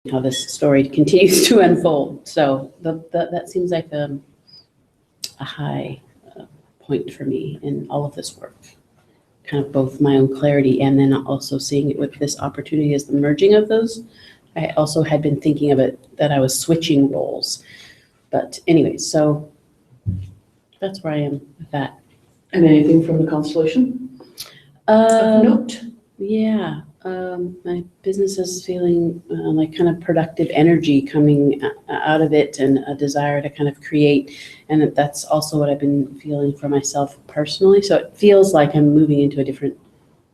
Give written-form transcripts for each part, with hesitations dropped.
how this story continues to unfold. So that seems like a high point for me in all of this work. Kind of both my own clarity and then also seeing it with this opportunity as the merging of those. I also had been thinking of it that I was switching roles. But anyway, so that's where I am with that. And anything from the constellation of note? Yeah, my business is feeling like kind of productive energy coming out of it and a desire to kind of create. And that's also what I've been feeling for myself personally. So it feels like I'm moving into a different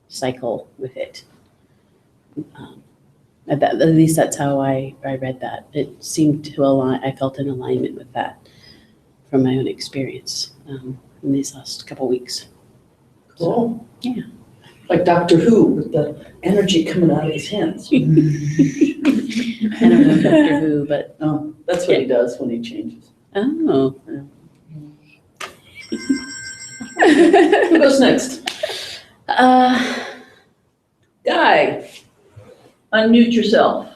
cycle with it. At least that's how I read that. It seemed to align, I felt an alignment with that from my own experience in these last couple weeks. Cool. So, yeah. Like Doctor Who with the energy coming out of his hands. I don't know Doctor Who, but Oh, that's what he does when he changes. oh. Who goes next? Guy, unmute yourself.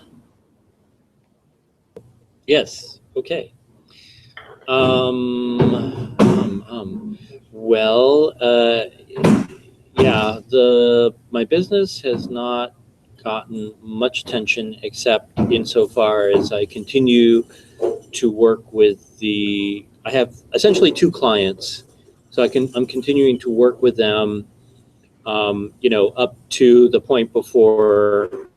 Yes, okay. Well, yeah, my business has not gotten much attention except insofar as I continue to work with I have essentially two clients, so I'm continuing to work with them, up to the point before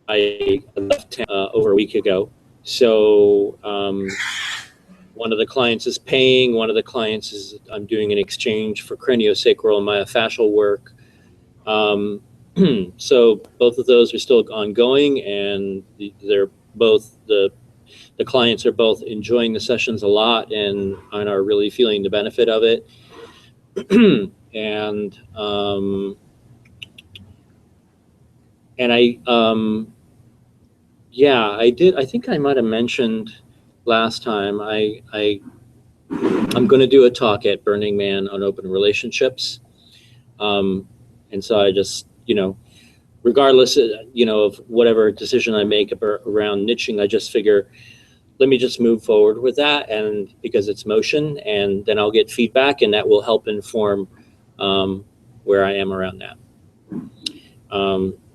I left over a week ago. So one of the clients is paying, one of the clients is I'm doing an exchange for craniosacral and myofascial work. So both of those are still ongoing, and they're both the clients are both enjoying the sessions a lot and are really feeling the benefit of it. And I think I might have mentioned last time I'm going to do a talk at Burning Man on open relationships. And so I just, regardless, of whatever decision I make around niching, I just figure, let me just move forward with that. And because it's motion, and then I'll get feedback, and that will help inform where I am around that.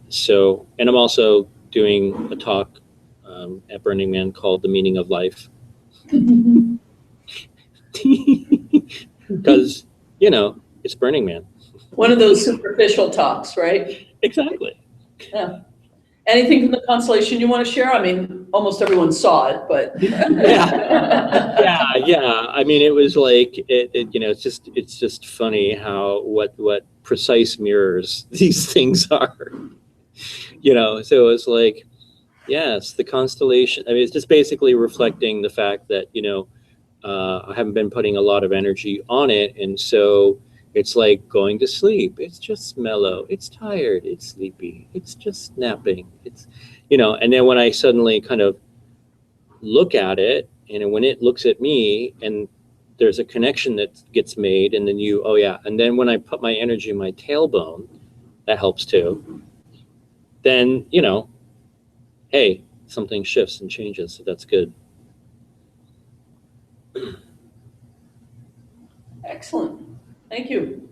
So, and I'm also doing a talk at Burning Man called The Meaning of Life. Because, it's Burning Man. One of those superficial talks, right? Exactly. Yeah. Anything from the constellation you want to share? I mean, almost everyone saw it, but. Yeah. I mean, it was like, it's just funny how, what precise mirrors these things are. So it's like, yes, the constellation, I mean, it's just basically reflecting the fact that, I haven't been putting a lot of energy on it. And so it's like going to sleep. It's just mellow. It's tired. It's sleepy. It's just napping. It's, and then when I suddenly kind of look at it, and when it looks at me, and there's a connection that gets made, and then and then when I put my energy in my tailbone, that helps too. Then, hey, something shifts and changes. So that's good. Excellent. Thank you.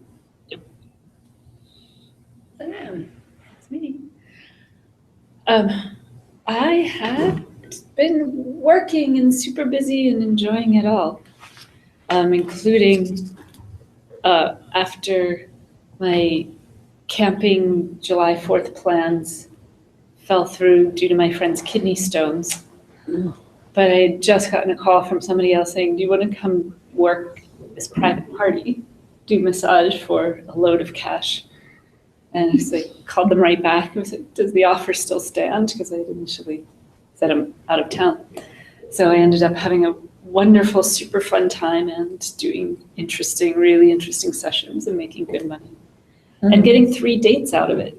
Yep. It's me. I have been working and super busy and enjoying it all, including after my camping July 4th plans fell through due to my friend's kidney stones. But I had just gotten a call from somebody else saying, do you want to come work this private party, do massage for a load of cash? And I was like, called them right back. I was like, does the offer still stand? Because I had initially said I'm out of town. So I ended up having a wonderful, super fun time and doing really interesting sessions and making good money. And getting 3 dates out of it.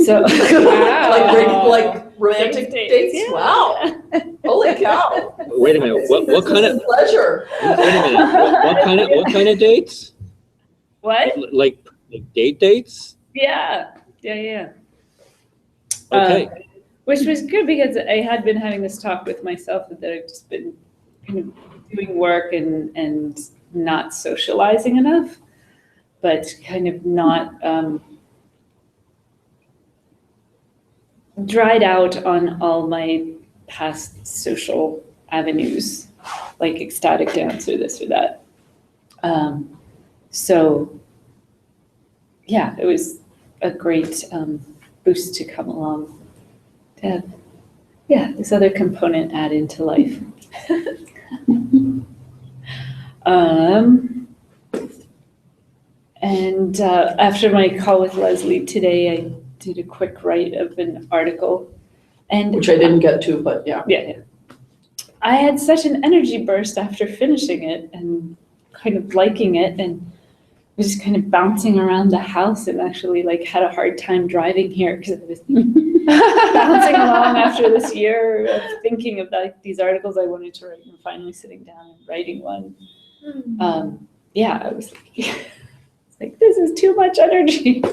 So Wow. like romantic dates? Yeah. Wow. Holy cow. Wait a minute. What kind of pleasure? Wait a minute. What kind of dates? What? Like dates? Yeah. Okay. which was good because I had been having this talk with myself that I've just been kind of doing work and not socializing enough, but kind of not dried out on all my past social avenues, like ecstatic dance or this or that. So yeah, it was a great boost to come along. To have, this other component add into life. And after my call with Leslie today, I did a quick write of an article. And Which I didn't get to, but yeah. Yeah. I had such an energy burst after finishing it and kind of liking it, and was just kind of bouncing around the house and actually like had a hard time driving here because I was bouncing along after this year of thinking of like these articles I wanted to write and finally sitting down and writing one. I was like, this is too much energy.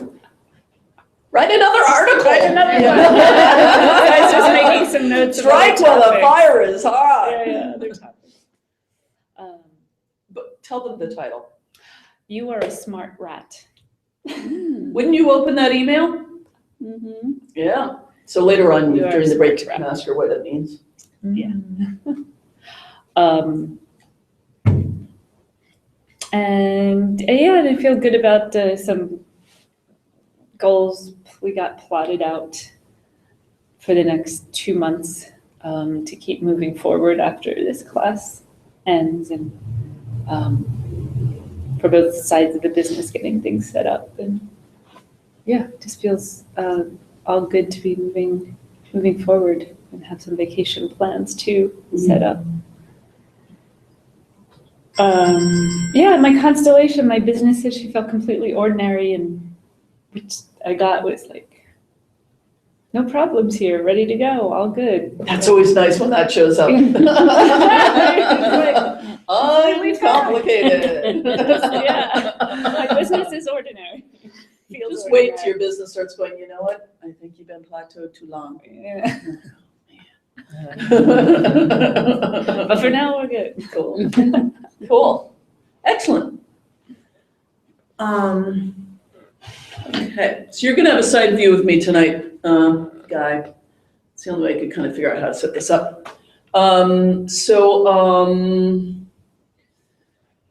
Write another article. Write another one. I was just making some notes. Strike while the fire is hot. Yeah, other topics. But tell them the title. You are a smart rat. Wouldn't you open that email? Mm-hmm. Yeah. So later on You are during the break, you smart can ask her what it means. Yeah. And I feel good about some goals we got plotted out for the next 2 months to keep moving forward after this class ends, and for both sides of the business getting things set up. And just feels all good to be moving forward and have some vacation plans too set up. My constellation, my business issue felt completely ordinary, and which I got was like, no problems here, ready to go, all good. That's always nice when that shows up. Uncomplicated. My business is ordinary. Feels Just ordinary. wait till your business starts going, you know what? I think you've been plateaued too long. Yeah. But for now, we're good. Cool. Cool. Excellent. Okay, so you're gonna have a side view of me tonight, Guy. It's the only way I could kind of figure out how to set this up.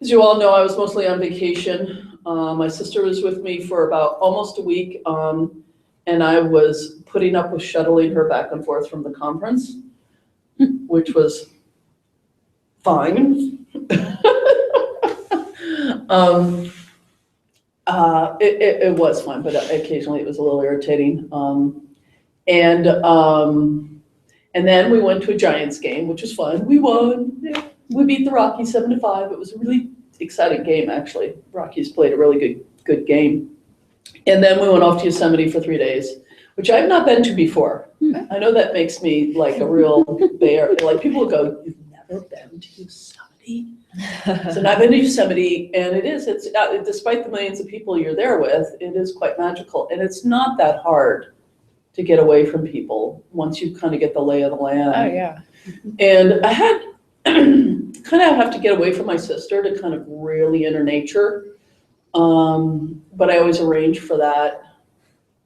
As you all know, I was mostly on vacation. My sister was with me for about almost a week, and I was putting up with shuttling her back and forth from the conference, which was fine. It was fun, but occasionally it was a little irritating. And then we went to a Giants game, which was fun. We won. We beat the Rockies 7-5. It was a really exciting game, actually. Rockies played a really good game. And then we went off to Yosemite for 3 days, which I've not been to before. I know that makes me like a real bear. Like people will go, "You've never been to Yosemite?" So I've been to Yosemite, and it's despite the millions of people you're there with, it is quite magical, and it's not that hard to get away from people once you kind of get the lay of the land. Oh, yeah. And I had kind of have to get away from my sister to kind of really enter nature, but I always arrange for that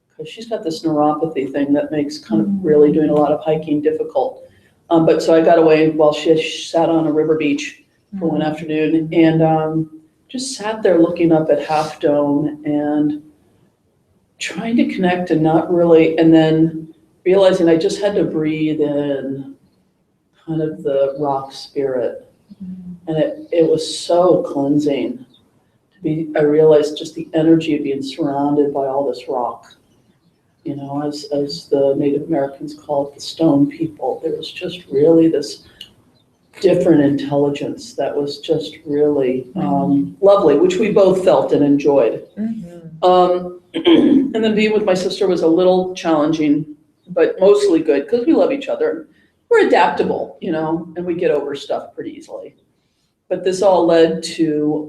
because she's got this neuropathy thing that makes kind of really doing a lot of hiking difficult. But so I got away while she sat on a river beach for one afternoon, and just sat there looking up at Half Dome and trying to connect and not really, and then realizing I just had to breathe in kind of the rock spirit. And it was so cleansing to be, I realized just the energy of being surrounded by all this rock. You know, as the Native Americans call it, the stone people, there was just really this different intelligence that was just really lovely, which we both felt and enjoyed. And then being with my sister was a little challenging, but mostly good because we love each other. We're adaptable, you know, and we get over stuff pretty easily. But this all led to,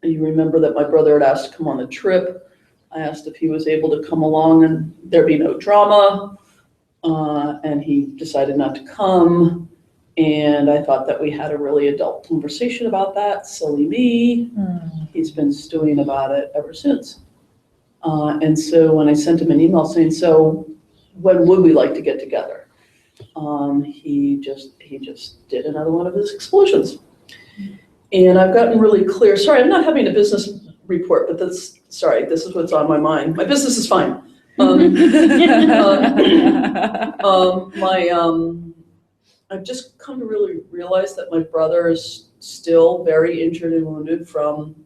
you remember that my brother had asked to come on the trip. I asked if he was able to come along and there be no drama. and he decided not to come. And I thought that we had a really adult conversation about that. Silly me. He's been stewing about it ever since. And so when I sent him an email saying, so when would we like to get together? He just did another one of his explosions. And I've gotten really clear. Sorry, I'm not having a business report, but this is what's on my mind. My business is fine. I've just come to really realize that my brother is still very injured and wounded from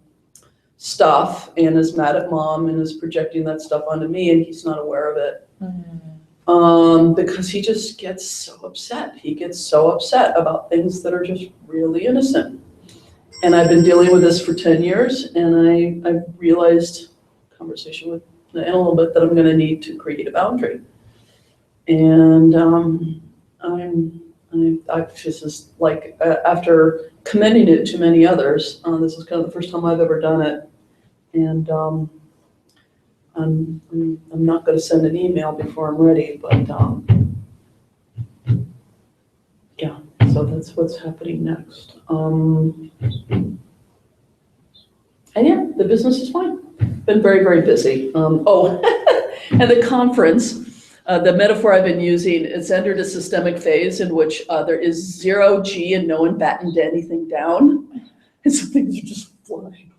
stuff and is mad at mom and is projecting that stuff onto me, and he's not aware of it. Because he just gets so upset. He gets so upset about things that are just really innocent. And I've been dealing with this for 10 years, and I've realized, conversation with in a little bit, that I'm going to need to create a boundary. And this is like, after commending it to many others, this is kind of the first time I've ever done it. And I'm not going to send an email before I'm ready, but yeah, so that's what's happening next. And yeah, the business is fine. Been very, very busy. And the conference, the metaphor I've been using, it's entered a systemic phase in which there is zero G and no one battened anything down. And so things are just flying.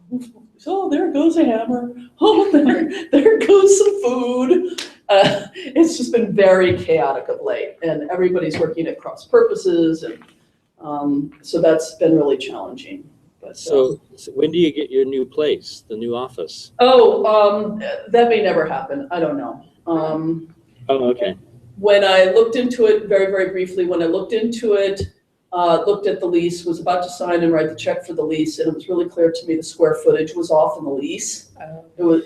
Oh, there goes a hammer. Oh, there goes some food. It's just been very chaotic of late, and everybody's working at cross purposes, and so that's been really challenging. But, So when do you get your new place, the new office? That may never happen. I don't know. Okay. When I looked into it very, very briefly, looked at the lease, was about to sign and write the check for the lease, and it was really clear to me the square footage was off in the lease.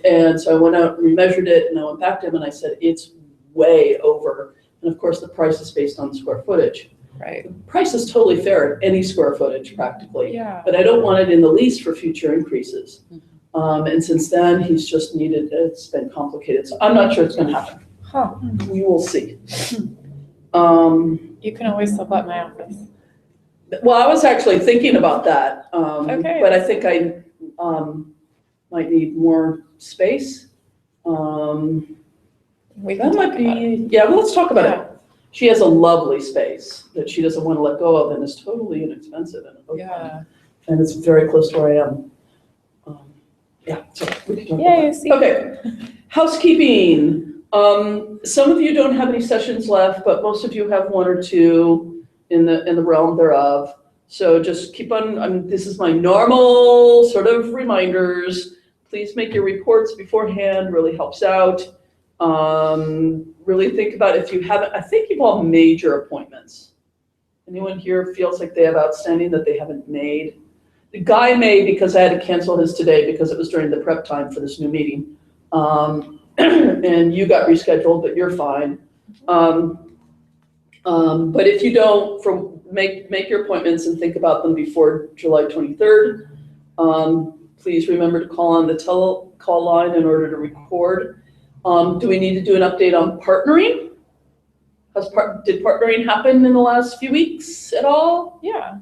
And so I went out and remeasured it, and I went back to him and I said, it's way over. And of course, the price is based on the square footage. Right. The price is totally fair at any square footage practically. Yeah. But I don't want it in the lease for future increases. And since then, he's just it's been complicated. So I'm not sure it's going to happen. Huh. We will see. You can always sublet my office. Well, I was actually thinking about that, Okay. but I think I might need more space. We That can might talk about it. be, yeah, well, let's talk about Yeah. it. She has a lovely space that she doesn't want to let go of, and is totally inexpensive, Yeah. and it's very close to where I am. Yeah, so we can talk about Yeah, that. you see. Okay, housekeeping. Some of you don't have any sessions left, but most of you have one or two in the realm thereof. So just keep on, this is my normal sort of reminders. Please make your reports beforehand, really helps out. Really think about if you haven't, I think you've all made your appointments. Anyone here feels like they have outstanding that they haven't made? The guy may, because I had to cancel his today because it was during the prep time for this new meeting. And you got rescheduled, but you're fine. But if you don't, make your appointments and think about them before July 23rd. Please remember to call on the call line in order to record. Do we need to do an update on partnering? Did partnering happen in the last few weeks at all? Yeah.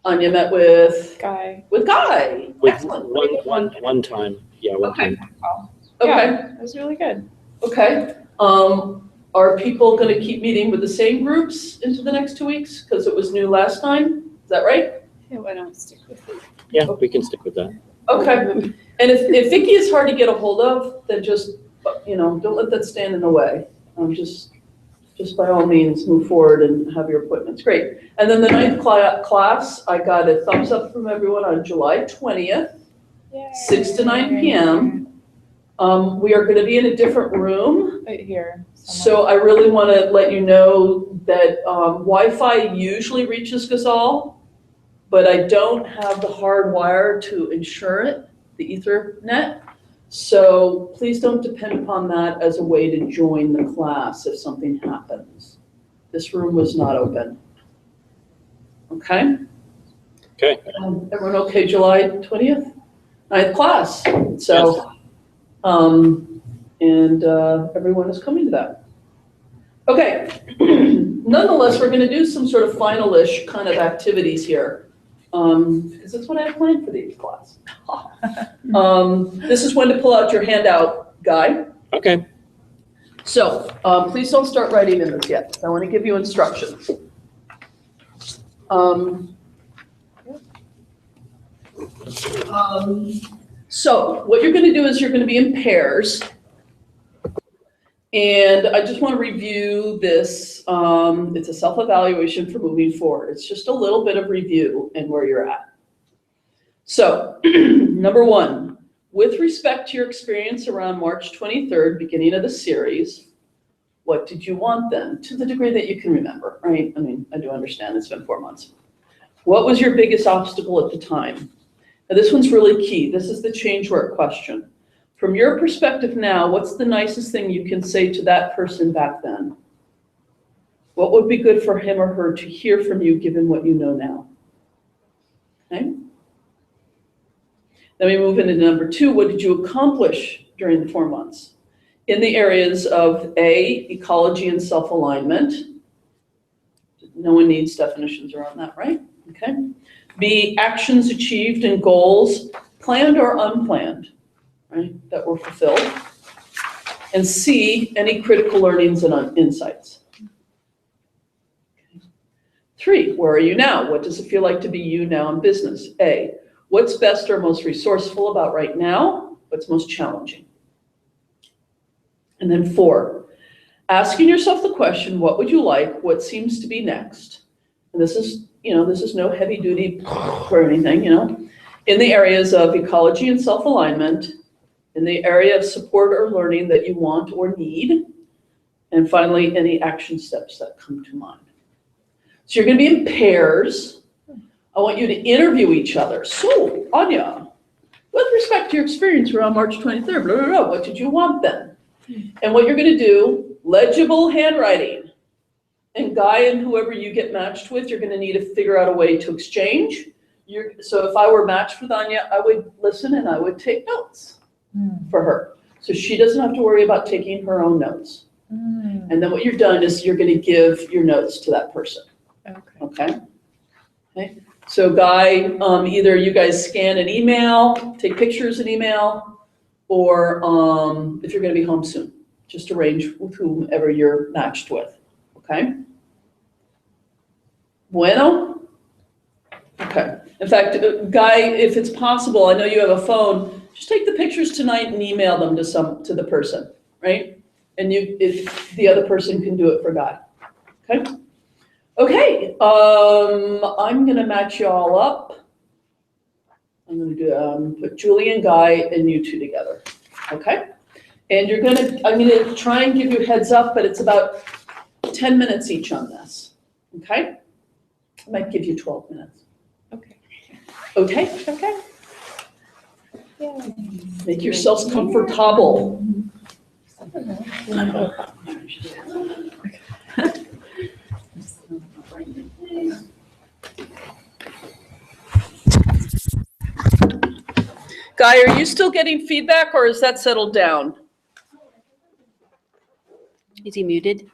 Anya met with Guy. Guy. With Excellent. one time. Yeah, one Okay. time. Okay. Yeah, it was really good. Okay. Are people going to keep meeting with the same groups into the next 2 weeks? Because it was new last time. Is that right? Yeah, why don't we stick with it? Yeah, we can stick with that. Okay. And if Vicky is hard to get a hold of, then just, don't let that stand in the way. Just by all means, move forward and have your appointments. Great. And then the 9th class, I got a thumbs up from everyone on July 20th, 6 to 9 p.m. We are going to be in a different room. Right here. So I really want to let you know that Wi-Fi usually reaches Gazal, but I don't have the hard wire to ensure it, the Ethernet. So please don't depend upon that as a way to join the class if something happens. This room was not open. Okay? Okay. Everyone okay, July 20th? 9th class. So, and everyone is coming to that. Okay, nonetheless, we're gonna do some sort of final-ish kind of activities here. Because that's what I have planned for the class. This is when to pull out your handout, Guy. Okay. So, please don't start writing in this yet. I wanna give you instructions. So what you're gonna do is you're gonna be in pairs. And I just wanna review this. It's a self-evaluation for moving forward. It's just a little bit of review and where you're at. So, number one, with respect to your experience around March 23rd, beginning of the series, what did you want then? To the degree that you can remember, right? I mean, I do understand it's been 4 months. What was your biggest obstacle at the time? Now, this one's really key. This is the change work question. From your perspective now, what's the nicest thing you can say to that person back then? What would be good for him or her to hear from you given what you know now? Okay. Then we move into number two. What did you accomplish during the 4 months? In the areas of A, ecology and self-alignment. No one needs definitions around that, right? Okay. B, actions achieved and goals, planned or unplanned, right, that were fulfilled. And C, any critical learnings and insights. Okay. 3, where are you now? What does it feel like to be you now in business? A, what's best or most resourceful about right now? What's most challenging? And then 4, asking yourself the question, what would you like? What seems to be next? And this is, this is no heavy duty or anything, in the areas of ecology and self-alignment, in the area of support or learning that you want or need, and finally, any action steps that come to mind. So you're going to be in pairs. I want you to interview each other. So, Anya, with respect to your experience around March 23rd, blah, blah, blah, what did you want then? And what you're going to do, legible handwriting. And Guy and whoever you get matched with, you're going to need to figure out a way to exchange. So if I were matched with Anya, I would listen and I would take notes for her. So she doesn't have to worry about taking her own notes. And then what you're done is you're going to give your notes to that person. Okay? Okay. So Guy, either you guys scan an email, take pictures and email, or if you're going to be home soon, just arrange with whomever you're matched with. Okay? Bueno? Okay. In fact, Guy, if it's possible, I know you have a phone, just take the pictures tonight and email them to the person, right? And if the other person can do it for Guy. Okay? Okay. I'm going to match you all up. I'm going to put Julie and Guy and you two together. Okay? And I'm going to try and give you a heads up, but it's about 10 minutes each on this. Okay? I might give you 12 minutes. Okay. Okay? Okay. Yeah. Make yourselves comfortable. Guy, are you still getting feedback or is that settled down? Is he muted?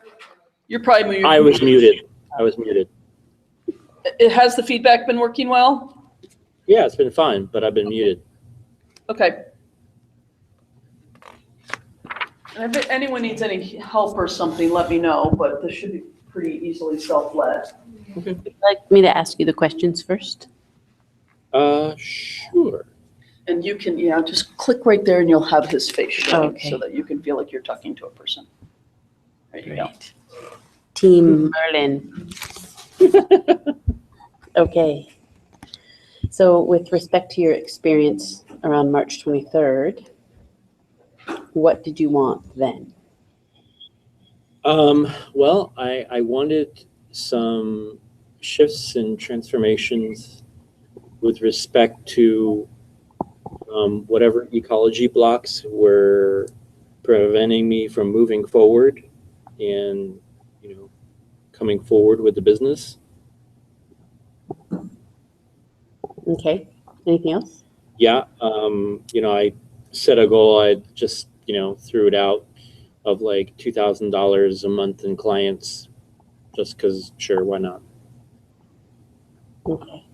You're probably muted. I was muted. Has the feedback been working well? Yeah, it's been fine, but I've been muted. Okay. And if anyone needs any help or something, let me know, but this should be pretty easily self-led. Would you like me to ask you the questions first? Sure. And you can, just click right there and you'll have his face showing Okay. so that you can feel like you're talking to a person. There you go. Great. Team Merlin. Okay. So with respect to your experience around March 23rd, what did you want then? Well, I wanted some shifts and transformations with respect to whatever ecology blocks were preventing me from moving forward and, coming forward with the business. Okay. Anything else? Yeah. I set a goal. I just, threw it out. of like $2,000 a month in clients, just because, sure, why not? Okay.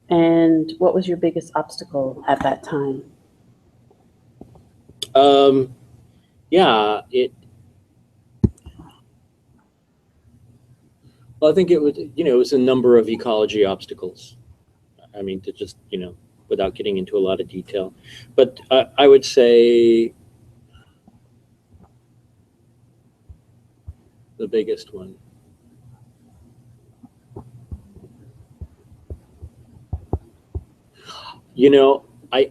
And what was your biggest obstacle at that time? Yeah, well, I think it was, it was a number of ecology obstacles. I mean, to just, without getting into a lot of detail, but I would say the biggest one.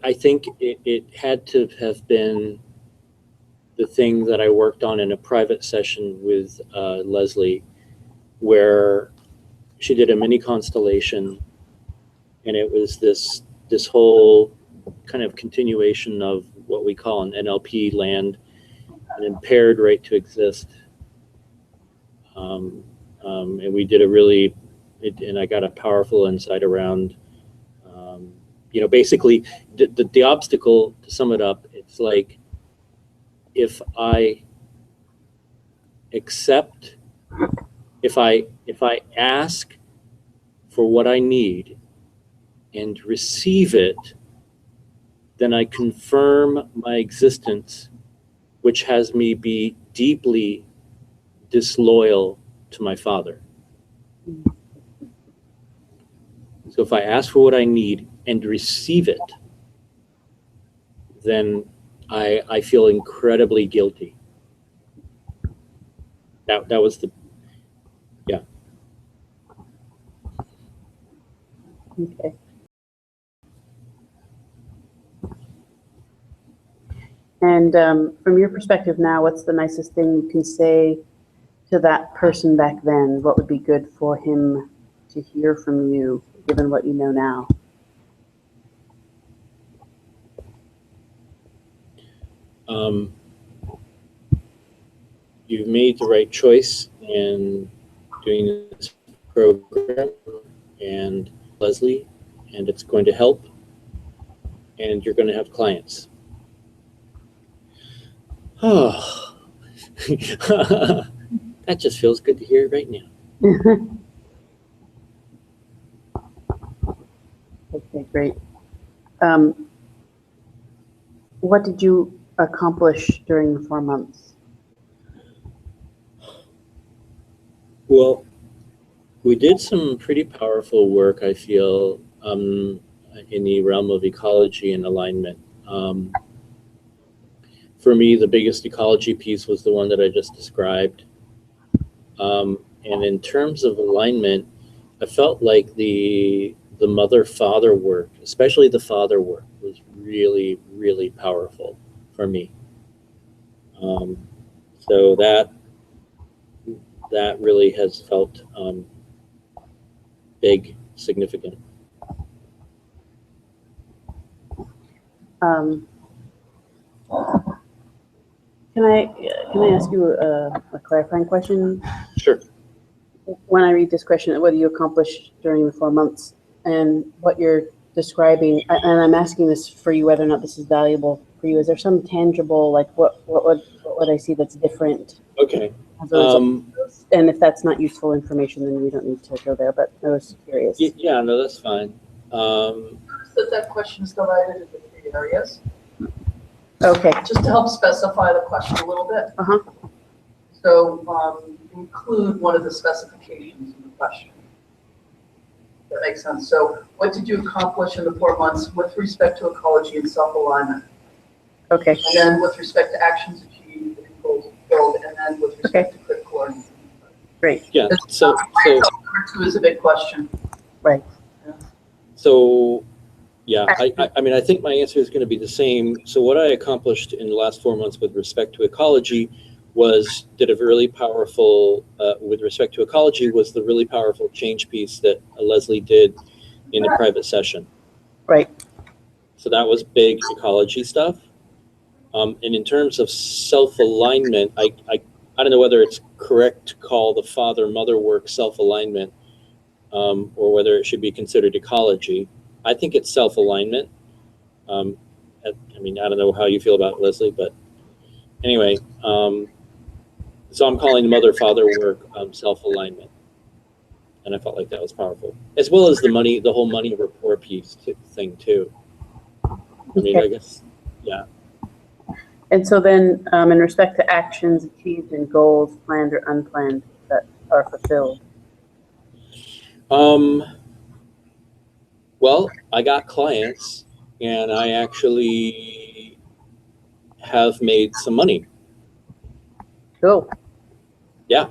I think it had to have been the thing that I worked on in a private session with Leslie, where she did a mini constellation, and it was this whole kind of continuation of what we call an NLP land, an impaired right to exist. And we did and I got a powerful insight around, basically the obstacle, to sum it up, it's like, if I accept, if I ask for what I need and receive it, then I confirm my existence, which has me be deeply disloyal to my Father. So if I ask for what I need and receive it, then I feel incredibly guilty. That was yeah. Okay. And from your perspective now, what's the nicest thing you can say to that person back then? What would be good for him to hear from you, given what you know now? You've made the right choice in doing this program, and Leslie, and it's going to help, and you're going to have clients. Oh, that just feels good to hear right now. Okay, great. What did you accomplish during the 4 months? Well, we did some pretty powerful work, I feel, in the realm of ecology and alignment. For me, the biggest ecology piece was the one that I just described. And in terms of alignment, I felt like the mother-father work, especially the father work, was really, really powerful for me. So that really has felt big, significant. Can I ask you a clarifying question? Sure. When I read this question, what do you accomplish during the 4 months, and what you're describing, and I'm asking this for you, whether or not this is valuable for you, is there some tangible, like what would I see that's different? Okay. And if that's not useful information, then we don't need to go there, but I was curious. Yeah, no, that's fine. That question is divided into 3 areas, Okay. just to help specify the question a little bit. Uh-huh. So include one of the specifications in the question. That makes sense. So what did you accomplish in the 4 months with respect to ecology and self-alignment? Okay. And then with respect to actions achieved and goals fulfilled, and then with respect to critical learning. Great. Yeah. So Number 2 is a big question. Right. So, yeah, I mean, I think my answer is going to be the same. So what I accomplished in the last 4 months with respect to ecology did a really powerful, with respect to ecology, was the really powerful change piece that Leslie did in the private session. Right. So that was big ecology stuff. And in terms of self-alignment, I don't know whether it's correct to call the father-mother work self-alignment, or whether it should be considered ecology. I think it's self-alignment. I mean, I don't know how you feel about it, Leslie, but anyway, so I'm calling the mother father work self-alignment, and I felt like that was powerful, as well as the whole money rapport thing too. I mean, Okay. I guess, yeah. And so then, in respect to actions achieved and goals planned or unplanned that are fulfilled. Well, I got clients, and I actually have made some money. Cool. Yeah.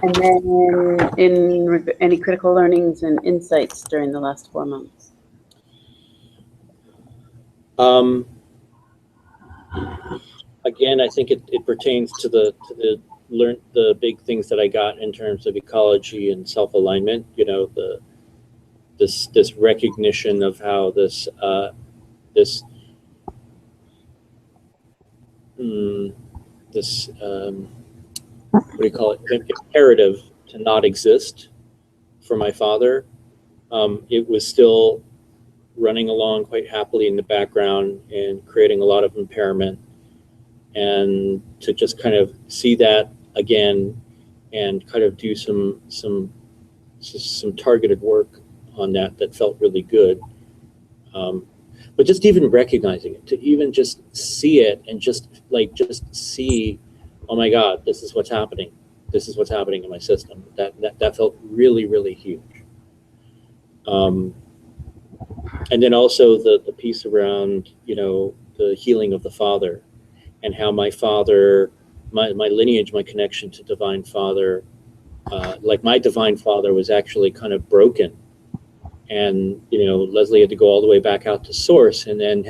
And then any critical learnings and insights during the last 4 months? Again, I think it pertains to the big things that I got in terms of ecology and self-alignment. You know, this recognition of how this this what do you call it, imperative to not exist for my father. It was still running along quite happily in the background and creating a lot of impairment, and to just kind of see that again and kind of do some targeted work on that felt really good. But just even recognizing it, to even just see it and just see, oh my God, this is what's happening. This is what's happening in my system. That felt really, really huge. And then also the piece around, you know, the healing of the father, and how my father, my lineage, my connection to Divine Father, like my Divine Father was actually kind of broken. And, you know, Leslie had to go all the way back out to source, and then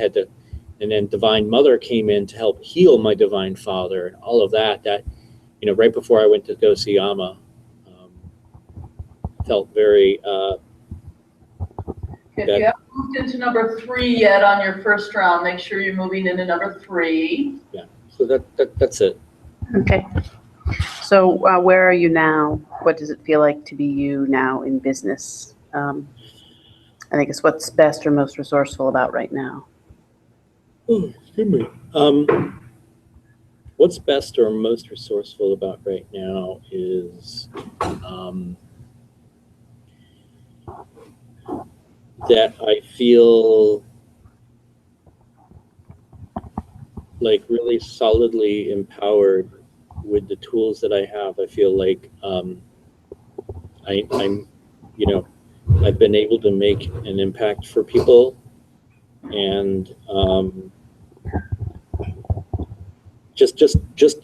Divine Mother came in to help heal my Divine Father and all of that, you know, right before I went to go see Amma, felt very, If you haven't moved into number 3 yet on your first round, make sure you're moving into number 3. yeah, so that's it. Okay. So where are you now? What does it feel like to be you now in business? I think it's what's best or most resourceful about right now. Oh, excuse me. What's best or most resourceful about right now is that I feel like really solidly empowered with the tools that I have. I feel like I'm, you know, I've been able to make an impact for people, and just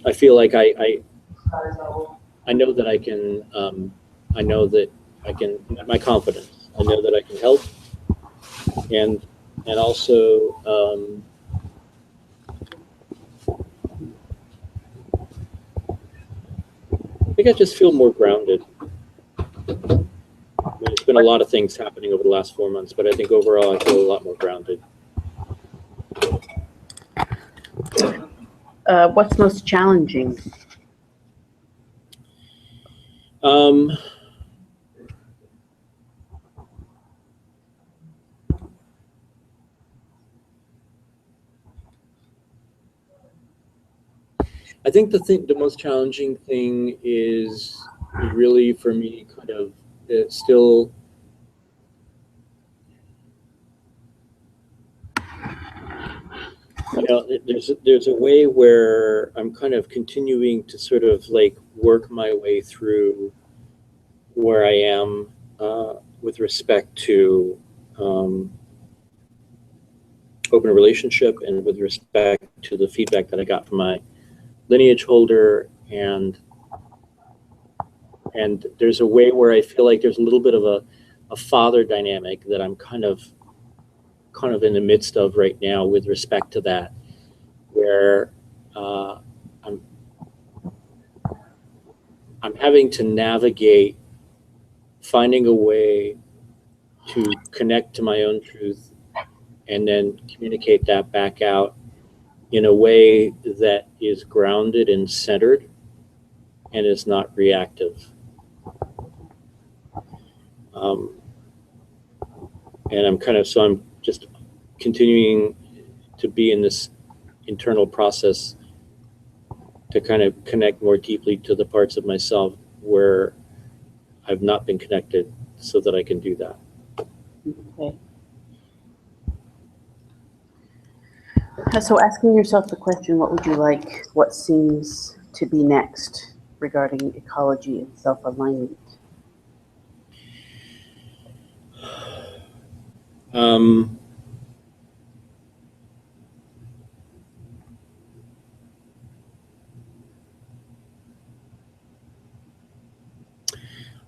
I feel like I know that I can, I know that I can, my confidence, I know that I can help, and also I think I just feel more grounded. I mean, there's been a lot of things happening over the last 4 months, but I think overall I feel a lot more grounded. What's most challenging? I think the most challenging thing is really for me kind of still you know, there's a way where I'm kind of continuing to sort of like work my way through where I am with respect to open relationship, and with respect to the feedback that I got from my lineage holder, and there's a way where I feel like there's a little bit of a father dynamic that I'm kind of in the midst of right now with respect to that, where I'm having to navigate finding a way to connect to my own truth and then communicate that back out in a way that is grounded and centered and is not reactive. And I'm just continuing to be in this internal process to kind of connect more deeply to the parts of myself where I've not been connected, so that I can do that. Okay. So asking yourself the question, what would you like? What seems to be next regarding ecology and self-alignment?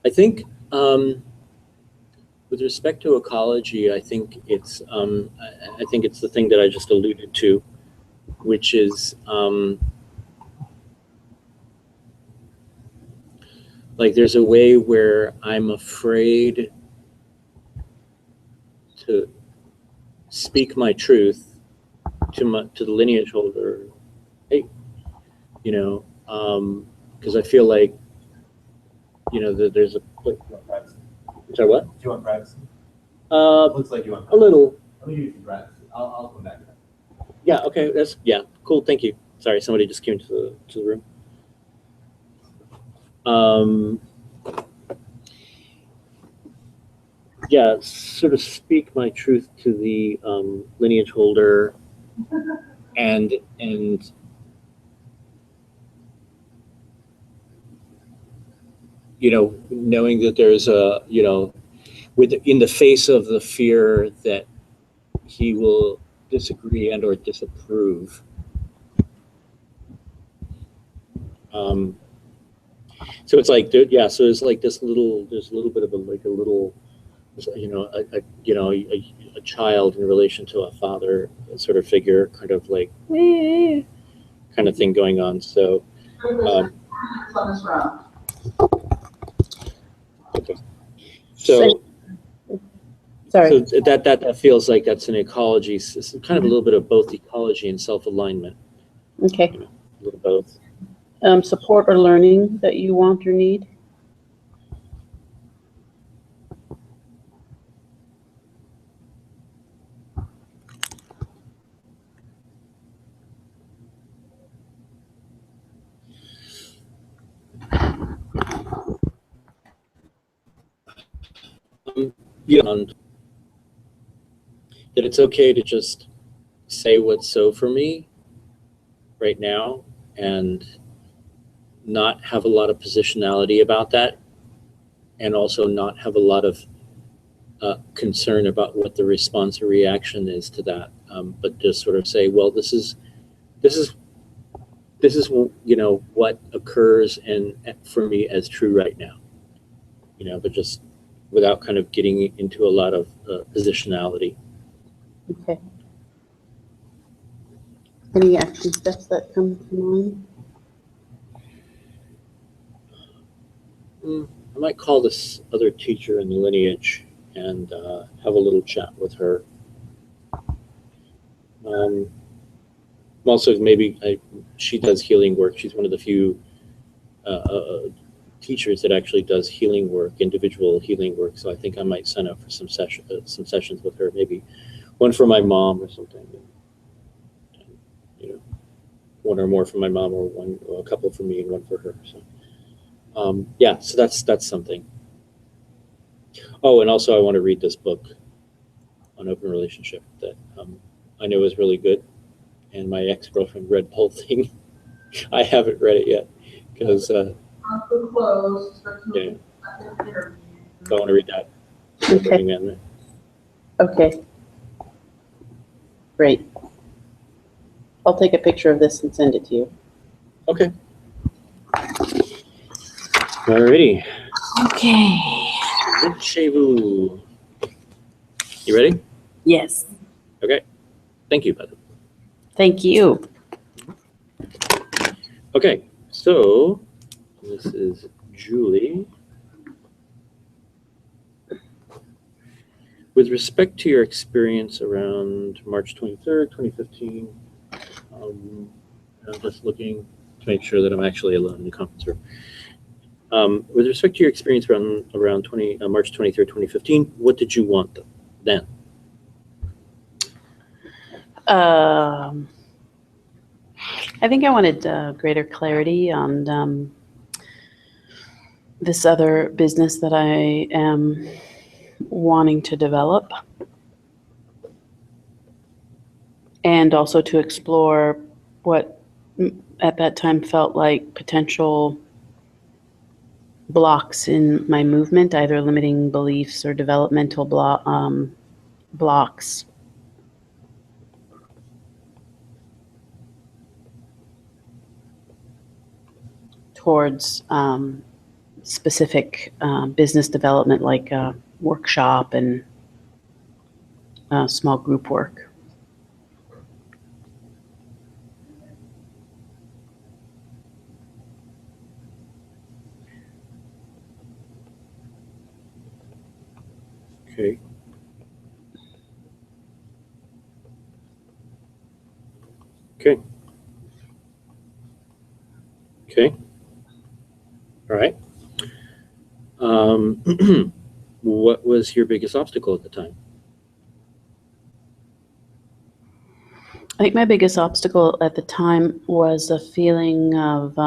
I think with respect to ecology, I think it's the thing that I just alluded to, which is like there's a way where I'm afraid to speak my truth to the lineage holder, hey, you know, because I feel like, you know, that there's a. Sorry, what? Do you want privacy? Looks like you want a little. Let me give you some privacy. I'll come back to that. Yeah. Okay. Yeah. Cool. Thank you. Sorry, somebody just came into the room. Yeah, sort of speak my truth to the lineage holder, and you know, knowing that there's a, you know, in the face of the fear that he will disagree and or disapprove. So it's like, yeah. So it's like there's a little bit of a little, you know, a child in relation to a father sort of figure, kind of like kind of thing going on. So. Okay. So. Sorry. So that feels like that's an ecology, kind of a little bit of both ecology and self-alignment. Okay. You know, a little both. Support or learning that you want or need? Beyond that, it's okay to just say what's so for me right now and not have a lot of positionality about that, and also not have a lot of concern about what the response or reaction is to that, but just sort of say, well, this is you know, what occurs and for me as true right now, you know, but just without kind of getting into a lot of positionality. Okay. Any action steps that come to mind? I might call this other teacher in the lineage and have a little chat with her. Also, maybe she does healing work. She's one of the few teachers that actually does healing work, individual healing work. So I think I might sign up for some sessions with her. Maybe one for my mom or something. And, you know, one or more for my mom, or a couple for me and one for her. So yeah, so that's something. Oh, and also I want to read this book on open relationship that I know is really good. And my ex-girlfriend read the whole thing. I haven't read it yet because yeah, I want to read that. Okay. Okay. Great. I'll take a picture of this and send it to you. Okay. Alrighty. Okay. Shavu. You ready? Yes. Okay. Thank you, by the way. Thank you. Okay, so this is Julie. With respect to your experience around March 23rd, 2015, I'm just looking to make sure that I'm actually alone in the conference room. With respect to your experience around March 23rd, 2015, what did you want then? Um, I think I wanted greater clarity on this other business that I am wanting to develop, and also to explore what at that time felt like potential blocks in my movement, either limiting beliefs or developmental blocks. Towards specific business development, like workshop and small group work. Okay. Okay. Okay. All right. What was your biggest obstacle at the time? I think my biggest obstacle at the time was a feeling of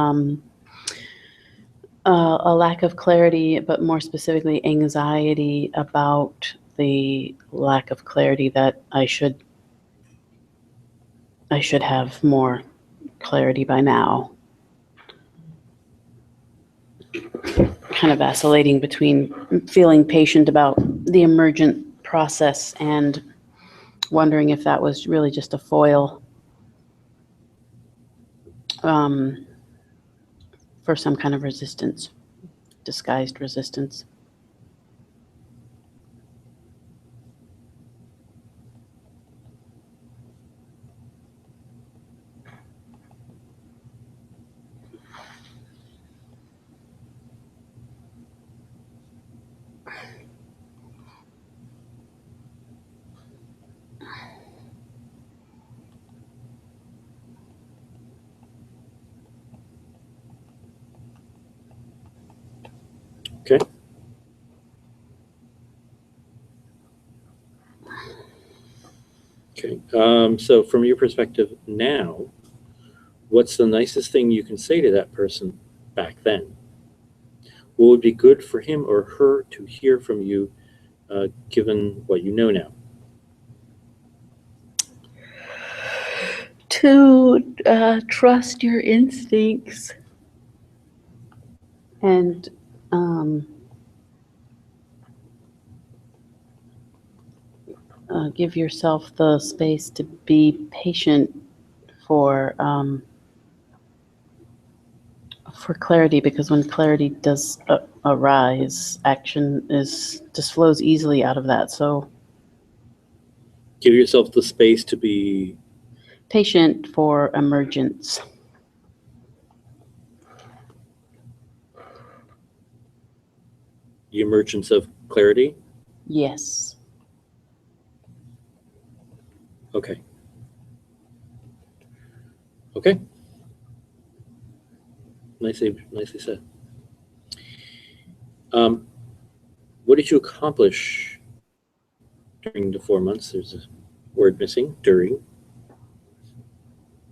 a lack of clarity, but more specifically anxiety about the lack of clarity that I should have more clarity by now. Kind of vacillating between feeling patient about the emergent process and wondering if that was really just a foil for some kind of resistance, disguised resistance. Okay. Okay. So from your perspective now, what's the nicest thing you can say to that person back then? What would be good for him or her to hear from you, given what you know now? To trust your instincts and give yourself the space to be patient for clarity, because when clarity does arise, action just flows easily out of that. So Give yourself the space to be patient for emergence. the emergence of clarity. Yes. Okay. Okay. Nicely said. What did you accomplish during the 4 months? There's a word missing. During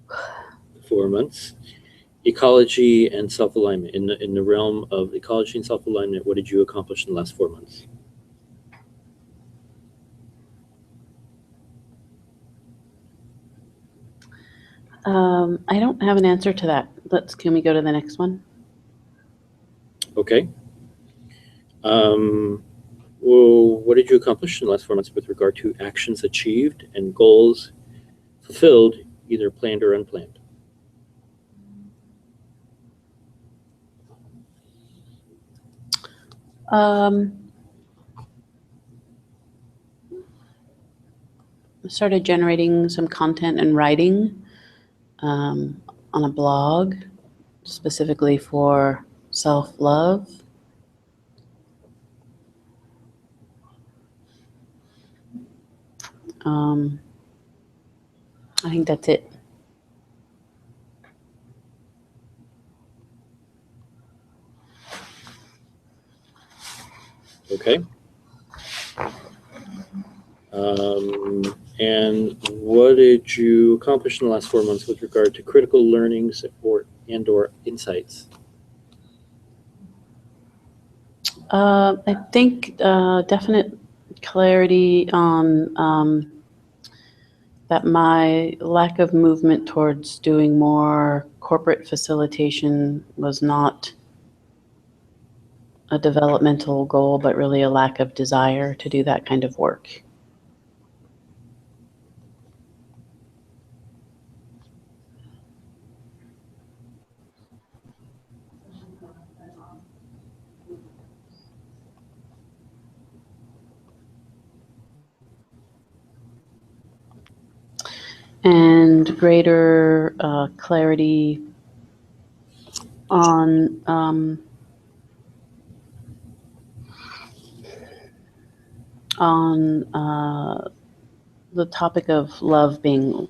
the 4 months. Ecology and self-alignment. In the realm of ecology and self-alignment, what did you accomplish in the last 4 months? I don't have an answer to that. Can we go to the next one? Okay. Well, what did you accomplish in the last 4 months with regard to actions achieved and goals fulfilled, either planned or unplanned? I started generating some content and writing on a blog, specifically for self-love. I think that's it. Okay. And what did you accomplish in the last 4 months with regard to critical learnings or insights? I think definite clarity on that my lack of movement towards doing more corporate facilitation was not a developmental goal, but really a lack of desire to do that kind of work. And greater clarity on the topic of love being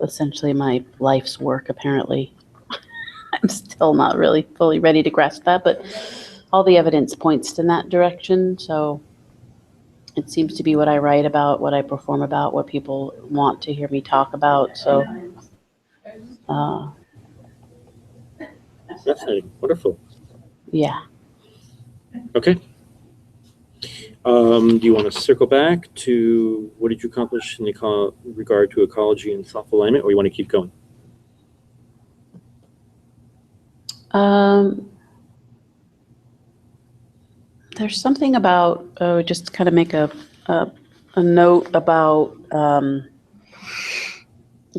essentially my life's work, apparently. I'm still not really fully ready to grasp that, but all the evidence points in that direction. So it seems to be what I write about, what I perform about, what people want to hear me talk about. So Fascinating. Wonderful. yeah. Okay. Do you want to circle back to what did you accomplish in regard to ecology and self-alignment, or you want to keep going? There's something about, just kind of make a note about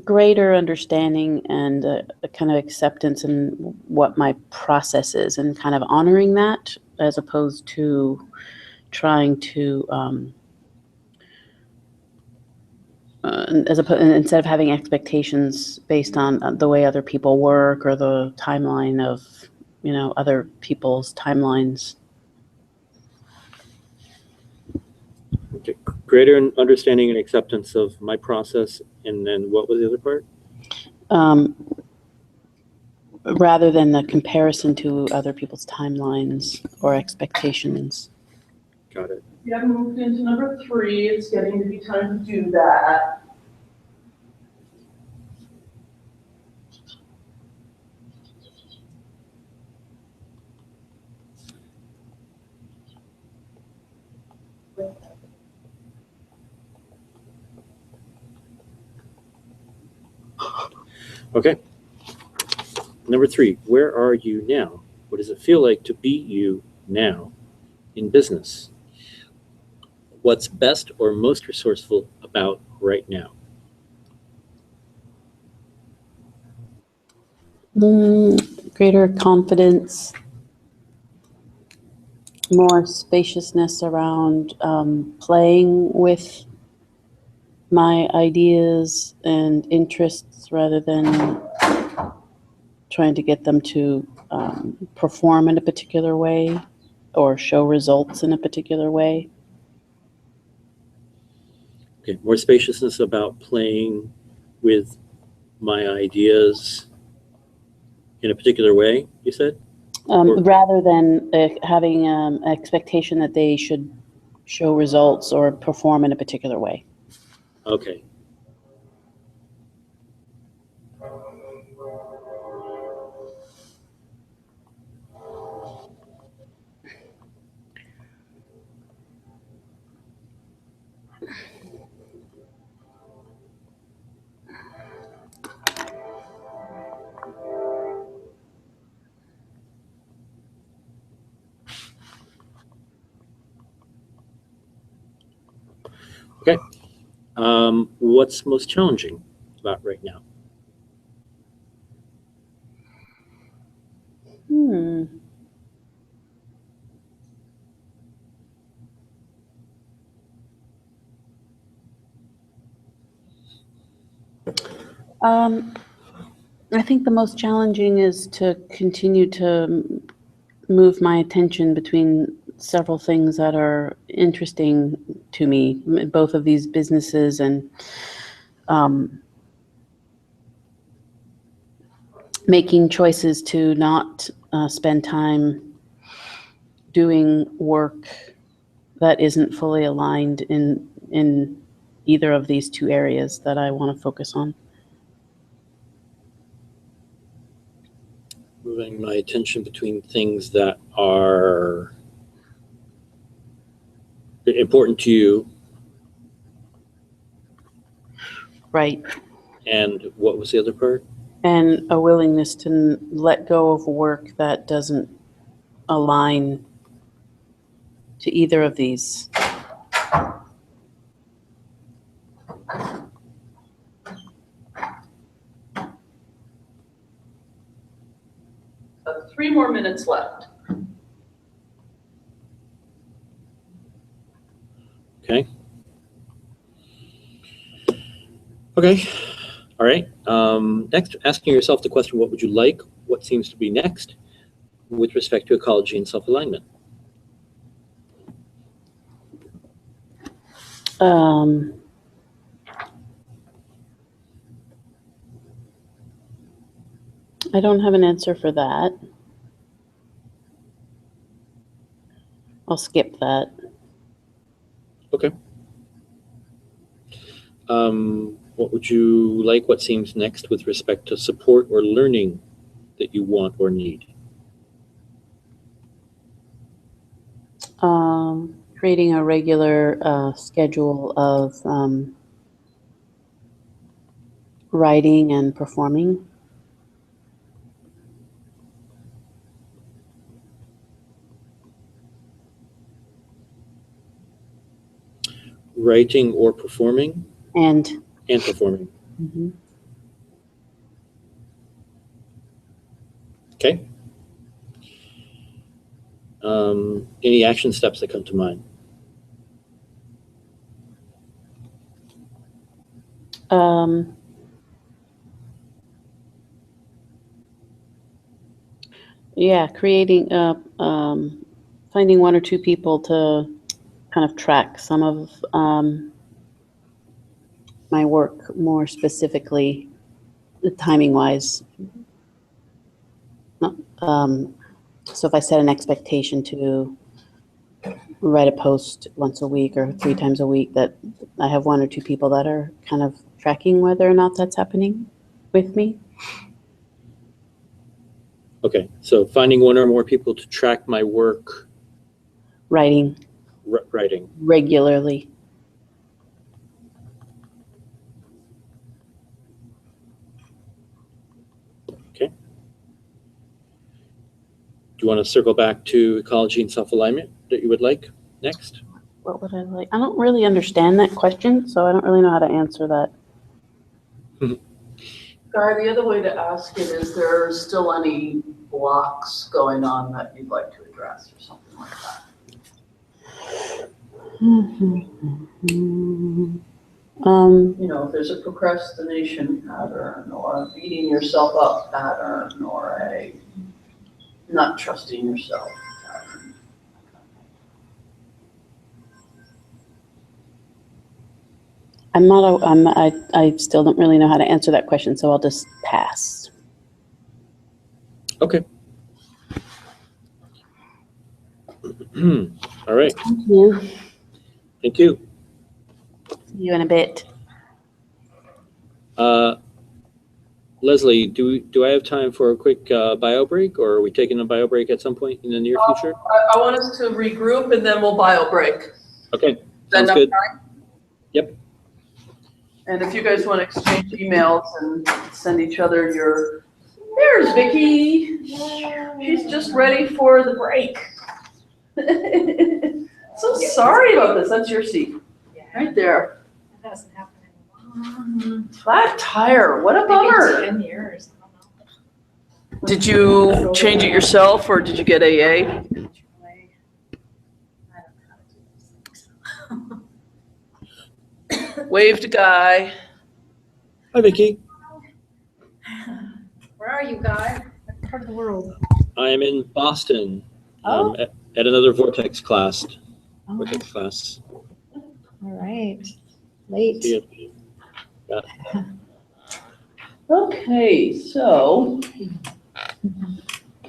greater understanding and a kind of acceptance in what my process is, and kind of honoring that as opposed to trying to instead of having expectations based on the way other people work or the timeline of other people's timelines. Okay. Greater understanding and acceptance of my process, and then what was the other part? Rather than the comparison to other people's timelines or expectations. Got it. You have moved into number 3. It's getting to be time to do that. Okay. Number 3, where are you now? What does it feel like to be you now in business? What's best or most resourceful about right now? Greater confidence, more spaciousness around playing with my ideas and interests rather than trying to get them to perform in a particular way or show results in a particular way. Okay, more spaciousness about playing with my ideas in a particular way, you said? Rather than having expectation that they should show results or perform in a particular way. Okay. Okay. What's most challenging about right now? I think the most challenging is to continue to move my attention between several things that are interesting to me, both of these businesses, and making choices to not spend time doing work that isn't fully aligned in either of these two areas that I want to focus on. Moving my attention between things that are important to you, Right. and what was the other part? And a willingness to let go of work that doesn't align to either of these. So 3 more minutes left. Okay. Okay. All right. Next, asking yourself the question, what would you like? What seems to be next with respect to ecology and self-alignment? I don't have an answer for that. I'll skip that. Okay. What would you like? What seems next with respect to support or learning that you want or need? Creating a regular schedule of writing and performing. Writing or performing? And And performing. mhm. Okay. Any action steps that come to mind? Yeah, creating finding 1 or 2 people to kind of track some of my work more specifically, timing wise. So if I set an expectation to write a post once a week or 3 times a week, that I have 1 or 2 people that are kind of tracking whether or not that's happening with me. Okay, so finding 1 or more people to track my work, Writing writing. regularly. Okay. Do you want to circle back to ecology and self-alignment that you would like next? What would I like? I don't really understand that question, so I don't really know how to answer that. Guy, the other way to ask it is there still any blocks going on that you'd like to address or something like that? You know, if there's a procrastination pattern or a beating yourself up pattern or a not trusting yourself pattern. I still don't really know how to answer that question, so I'll just pass. Okay. All right, Thank you. thank you. See you in a bit. Leslie, do I have time for a quick bio break, or are we taking a bio break at some point in the near future? I want us to regroup and then we'll bio break. Okay, Is that sounds enough good. time? Yep. And if you guys want to exchange emails and send each other there's Vicky. She's just ready for the break. So sorry about this. That's your seat, right there. That hasn't happened in a while. Flat tire, what a Maybe bummer. 10 years, I don't know. Did you change it yourself or did you get AA? I don't know how to do these things. Wave to Guy. Hi, Vicky. Where are you, Guy? What part of the world? I am in Boston Oh. at another Vortex class. Oh, Vortex class. all right. Late. See ya. Okay, so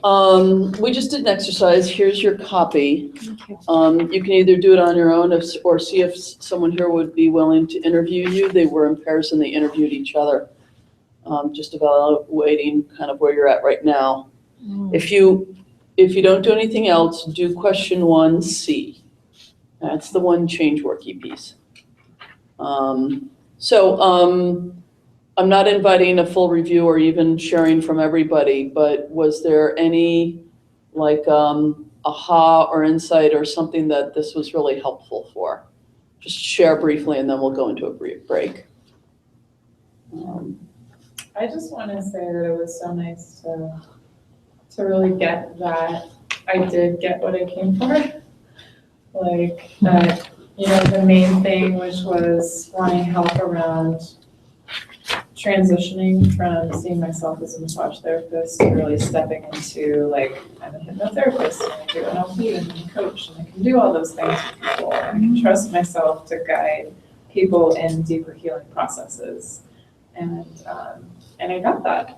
We just did an exercise. Here's your copy. Thank you. You can either do it on your own or see if someone here would be willing to interview you. They were in pairs and they interviewed each other. Just evaluating kind of where you're at right now. If you don't do anything else, do question 1C. That's the one change worky piece. I'm not inviting a full review or even sharing from everybody, but was there any aha or insight or something that this was really helpful for? Just share briefly and then we'll go into a brief break. I just want to say that it was so nice to really get that I did get what I came for. Like that, the main thing, which was wanting help around transitioning from seeing myself as a massage therapist to really stepping into I'm a hypnotherapist and I do NLP and I'm a coach and I can do all those things with people and I can trust myself to guide people in deeper healing processes. And I got that.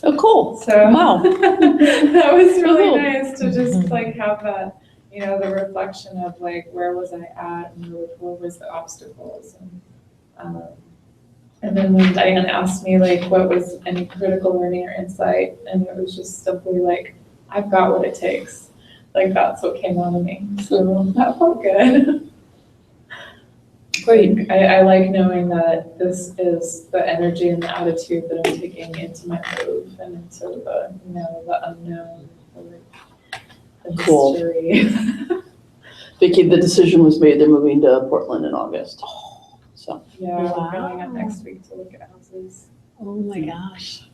Oh, cool. So Wow. that was really Cool. nice to just have that, the reflection of where was I at and where was the obstacles and then when Diane asked me what was any critical learning or insight, and it was just simply I've got what it takes. That's what came out of me. So that felt good. Great. I like knowing that this is the energy and the attitude that I'm taking into my move and into the unknown, the Cool. history. Vicki, the decision was made. They're moving to Portland in August. So, Yeah, Wow. we're going up next week to look at houses. Oh my gosh.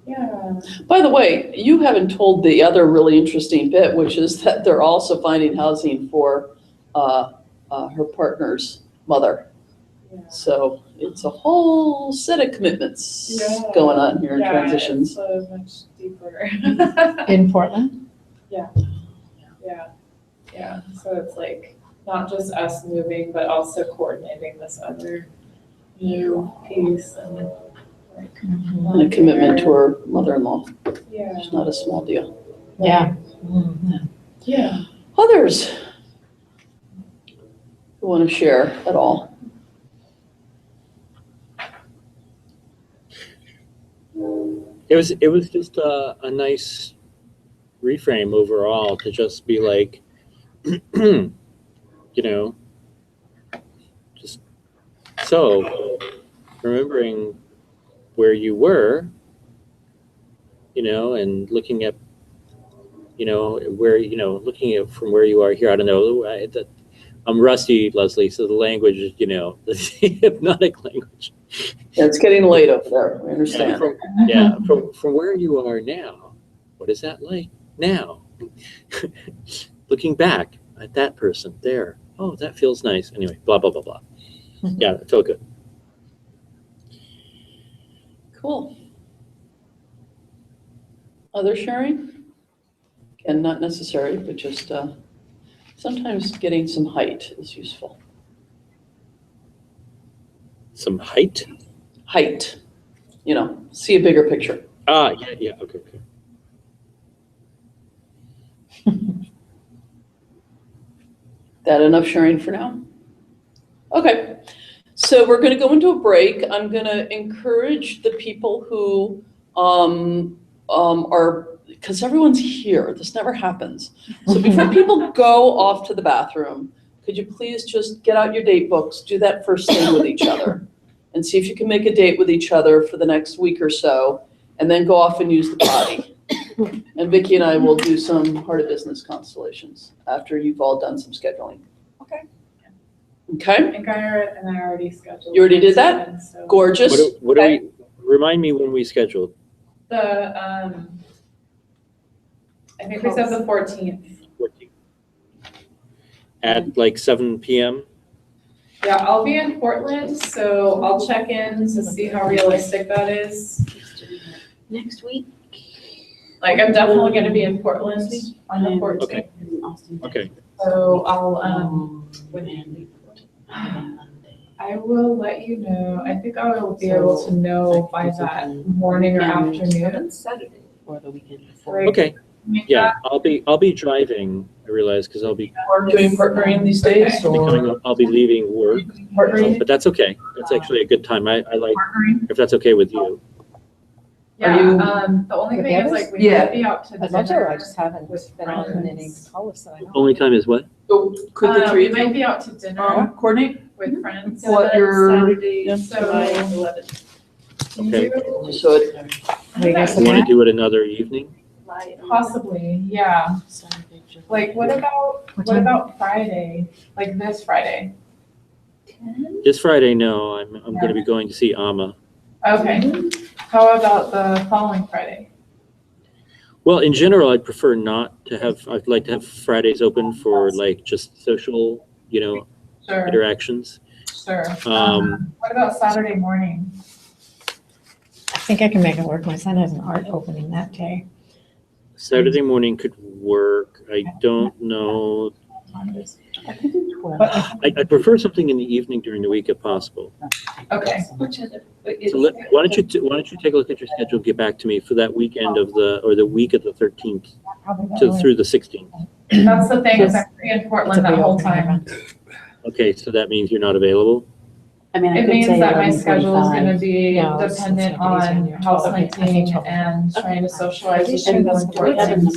Yeah. by the way, you haven't told the other really interesting bit, which is that they're also finding housing for her partner's mother. Yeah. So it's a whole set of commitments Yeah. going on here in Yeah, transitions. it's much deeper. In Portland? Yeah. So it's not just us moving, but also coordinating this other new piece and And a commitment to her mother-in-law. Yeah. It's not a small deal. Yeah. Yeah. Others who want to share at all? It was just a nice reframe overall to just be just so remembering where you were, and looking at, where, looking at from where you are here. I don't know. I'm rusty, Leslie, so the language is, the hypnotic language. Yeah, it's getting late up there, I understand. From where you are now, what is that like now? Looking back at that person there, oh, that feels nice. Anyway, blah, blah, blah, blah. Yeah, it felt good. Cool. Other sharing? And not necessary, but just sometimes getting some height is useful. Some height? Height, see a bigger picture. Yeah, okay. That enough sharing for now? Okay, so we're gonna go into a break. I'm gonna encourage the people who are, because everyone's here, this never happens. So before people go off to the bathroom, could you please just get out your date books, do that first thing with each other, and see if you can make a date with each other for the next week or so, and then go off and use the potty. And Vicki and I will do some Heart of Business constellations after you've all done some scheduling. Okay. Okay, I think I already scheduled. You already did this that? one, so- gorgeous. What do Okay. we, remind me when we scheduled? I think we said the 14th. At 7 p.m.? Yeah, I'll be in Portland, so I'll check in to see how realistic that is. Next week. I'm definitely gonna be in Portland on the 14th. Okay. Okay. So I'll, I will let you know. I think I will be able to know by that morning or afternoon. Saturday or the weekend before. Right. Okay. Yeah, I'll be driving, I realize, because I'll be Or doing partnering these days, coming or up, I'll be leaving work, partnering? but that's okay. That's actually a good time. I like, Partnering. if that's okay with you. Yeah, you- the only With thing the is others? like we Yeah. might be out to I'd love to, dinner I just haven't with been on any friends. calls that I know. Only time is what? So could the We three of might you be out to dinner coordinate? with friends. What your- Saturday, yeah. July 11th. Okay. So it, Are you guys You looking want to at? do it another evening? Possibly, yeah. Like, what What about time? Friday? Like this Friday? This Friday, no, I'm going to be going to see Amma. Okay. How about the following Friday? Well, in general, I'd prefer not to have, I'd like to have Fridays open for like just social, Sure, interactions. sure. Um, What about Saturday morning? I think I can make it work. My son has an art opening that day. Saturday morning could work. I don't know. I could do 12. But I prefer something in the evening during the week if possible. Okay. Which other? So why don't you take a look at your schedule, get back to me for that weekend of the week of the 13th through the 16th. That's the thing, is I'm gonna be in It's a Portland that big whole opening time. event. Okay, so that means you're not available? I mean, I It could means say that my schedule is 11:45. gonna be No, it's dependent gonna be easier on on your house 12. Okay, I hunting think 12. and trying to socialize with And people that's in what we have Portland.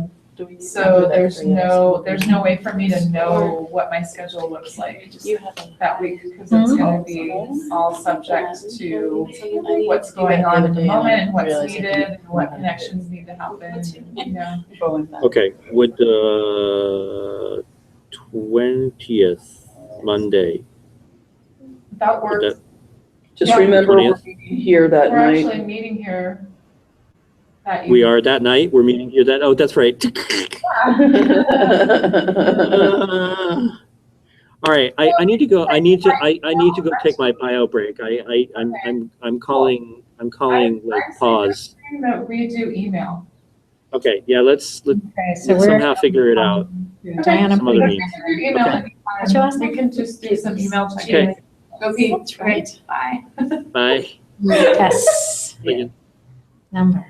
in Do we need to So do that there's for you? there's no way for me to know what my schedule looks like You have a- that week, because it's gonna be all subject to what's going on in the moment and what's needed and what connections need to happen, yeah. Okay, would the 20th, Monday, That would works. that, just Yeah. remember, we're 20th? here that We're night. actually meeting here that we evening. are that night? We're meeting here that, oh, that's right. All right, I need to go. I need to go take my bio break. I'm calling like pause. That we do email. Okay, yeah, let's Okay, so let's we're, somehow figure it out. Diana, Some other please. means. Email Okay. What's your last anytime. We name? can just do some email Okay. check-ins. Okay, That's right. Bye. Bye. Yes, Yeah. number.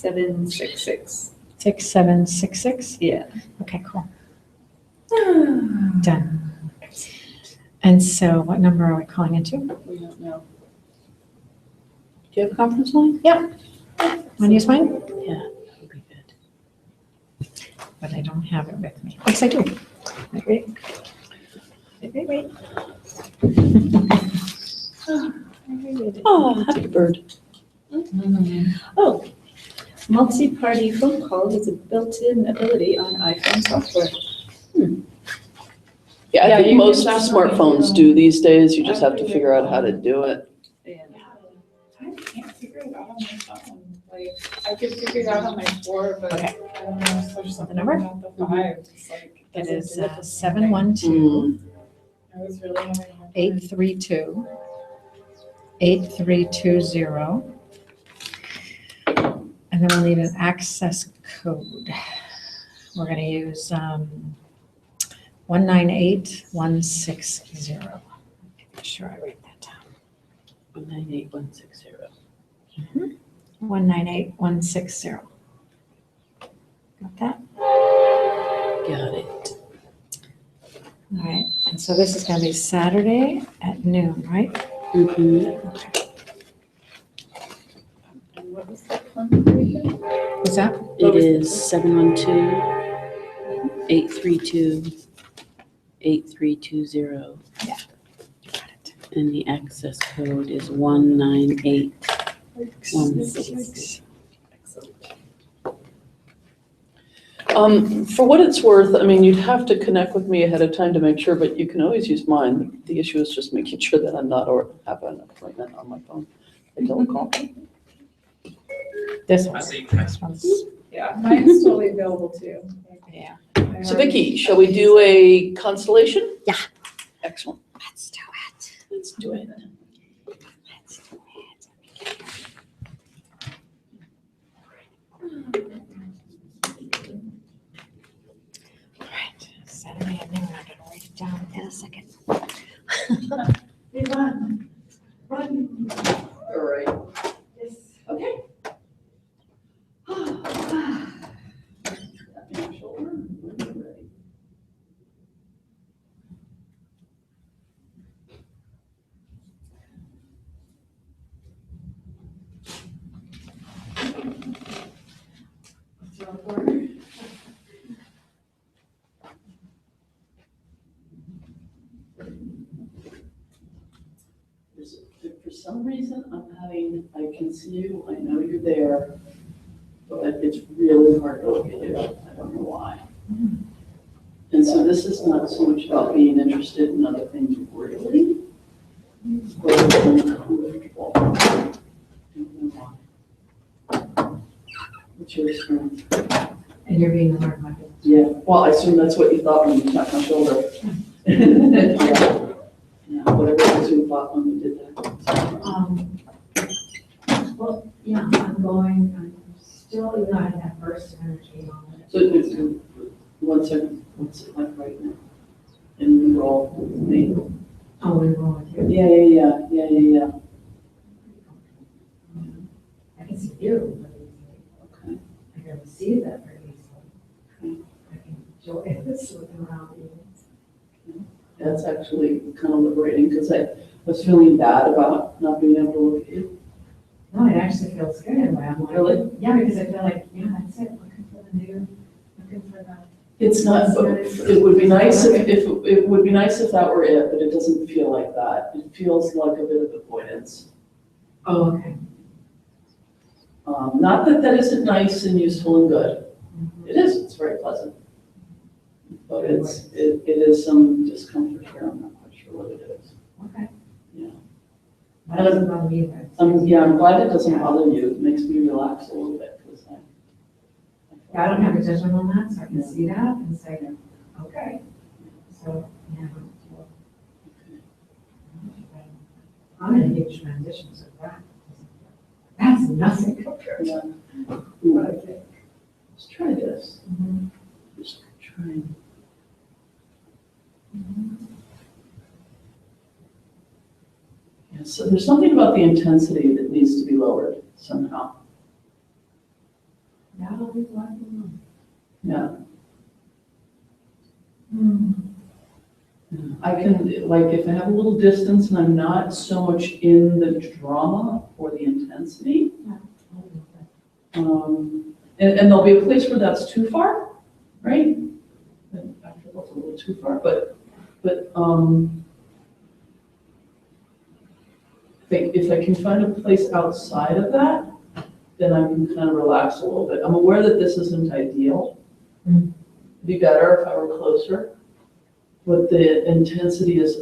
415-235-6766. 6766? Yeah. Okay, cool. Done. And so what number are we calling into? We don't know. Do you have a conference line? Want to use mine? Yeah, that'd be good. But I don't have it with me. Yes, I do. Wait. Oh, happy bird. Oh, multi-party phone call is a built-in ability on iPhone software. Yeah, Yeah, I think you most can definitely smartphones do do these days. You just have to figure out how to do it. Yeah. I can't figure it out on my phone. Like, I could figure it out on my 4, but Okay. I don't know, there's something number? about the 5. It's like, It doesn't is do it the same thing. 712 I was really having a hard time. 832 8320. And then we'll need an access code. We're going to use 198160. Make sure I write that down. 198160. 198160. Got that? Got it. All right. And so this is going to be Saturday at noon, right? Mm-hmm. Okay. And what was that phone number again? What's that? It is 712-832-8320. Got it. And the access code is 19816. For what it's worth, I mean, you'd have to connect with me ahead of time to make sure, but you can always use mine. The issue is just making sure that I'm not or have an appointment on my phone. I don't call. This one. This one's, Yeah, mine's totally available too. yeah. So Vicky, shall we do a constellation? Yeah. Excellent. Let's do it. Let's do it. Let's do it. All right, Saturday at noon. I gotta write it down in a second. If for some reason I can see you, I know you're there, but it's really hard to look at you. I don't know why. And so this is not so much about being interested in other things really, but uncomfortable. I don't know why. What's your experience? And you're being hard-minded. Yeah, well, I assume that's what you thought when you tapped my shoulder. Yeah, whatever it was you thought when you did that. Well, yeah, I'm still, even though I had that burst of energy on it. So it's, 1 second, what's it like right now? In the role with me? Oh, we roll with you. Yeah. I can see you, but Okay. I can see that very easily. I can enjoy this looking around you. That's actually kind of liberating because I was feeling bad about not being able to look at you. No, it actually feels good in a way. I'm like, Really? yeah, because I feel like, yeah, that's it, looking for the new, looking for the. It's not, but it would be nice if it would be nice if that were it, but it doesn't feel like that. It feels like a bit of avoidance. Oh, okay. Not that that isn't nice and useful and good. It is, it's very pleasant. But it is some discomfort here, I'm not quite sure what it is. Okay. Yeah. That doesn't bother me either. I'm glad it doesn't bother you, it makes me relax a little bit, because Yeah, I don't have a judgment on that, so I can see that and say, okay. So, yeah. I'm in a huge transition, so that's nothing compared to what I think. Let's try this. Just try. Yeah, so there's something about the intensity that needs to be lowered somehow. That'll be one. Yeah. I can, like, if I have a little distance and I'm not so much in the drama or the intensity, and there'll be a place where that's too far, right? And I feel that's a little too far, but if I can find a place outside of that, then I can kind of relax a little bit. I'm aware that this isn't ideal. It'd be better if I were closer. But the intensity is,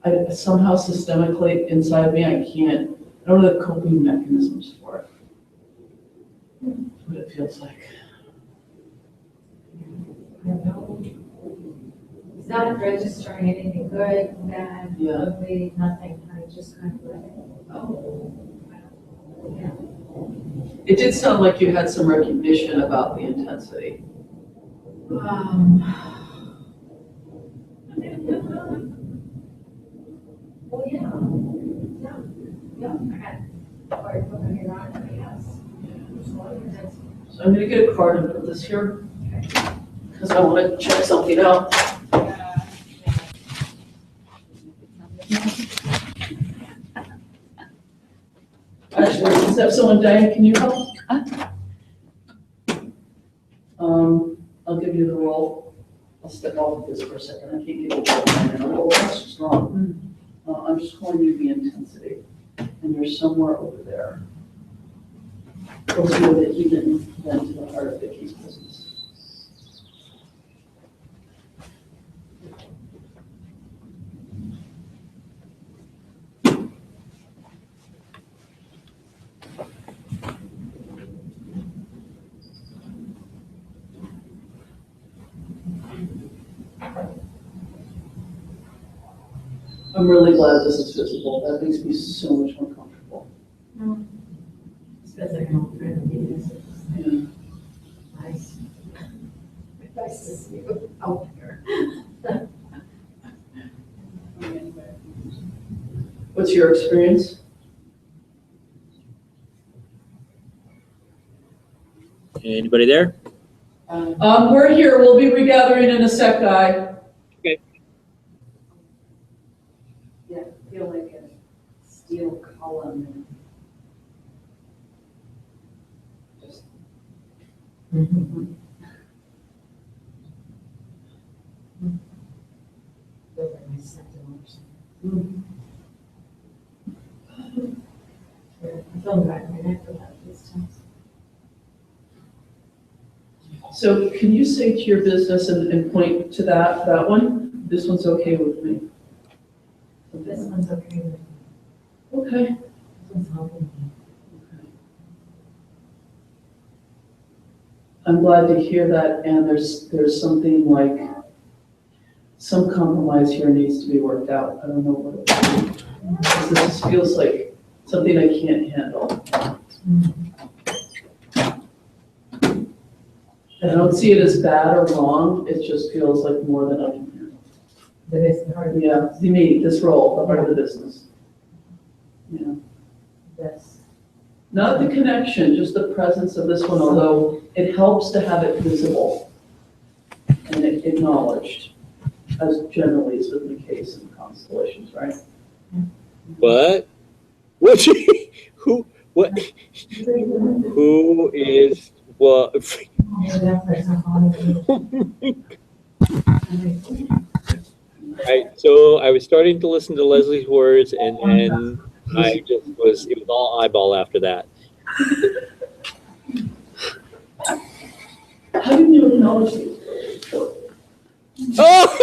I somehow systemically inside me, I don't have the coping mechanisms for it. That's what it feels like. It's not registering anything good, bad, Yeah. ugly, nothing. I just kind of let it, yeah. It did sound like you had some recognition about the intensity. Well, yeah. I had quite a bit on it, yes. So I'm gonna get a card and put this here, because I want to check something out. Actually, let's have someone, Diane, can you help? I'll give you the roll. I'll step off of this for a second. I can't give you the roll. That's strong. I'm just calling you the intensity. And you're somewhere over there. Closer to the heathen than to the heart of Vicky's business. I'm really glad this is visible. That makes me so much more comfortable. Especially an old friend of yours. Yeah. Nice. Nice to see you out there. What's your experience? Anybody there? We're here. We'll be regathering in a sec, Guy. Yeah, feel like a steel column. Feels like my sentinel or something. I feel the back of my neck for that this time. So can you say to your business and point to that one? This one's okay with me. This one's okay with me. Okay. This one's helping me. I'm glad to hear that, and there's something like, some compromise here needs to be worked out. I don't know what it is. This feels like something I can't handle. I don't see it as bad or wrong, it just feels like more than I can handle. That is the hard. Yeah, this role, the heart of the business. Yeah. Yes. Not the connection, just the presence of this one, although it helps to have it visible and acknowledged, as generally has been the case in constellations, right? What? What? Who? What? Who is what? That person calling me. Right. So I was starting to listen to Leslie's words, and then it was all eyeball after that. How do you acknowledge these? Oh!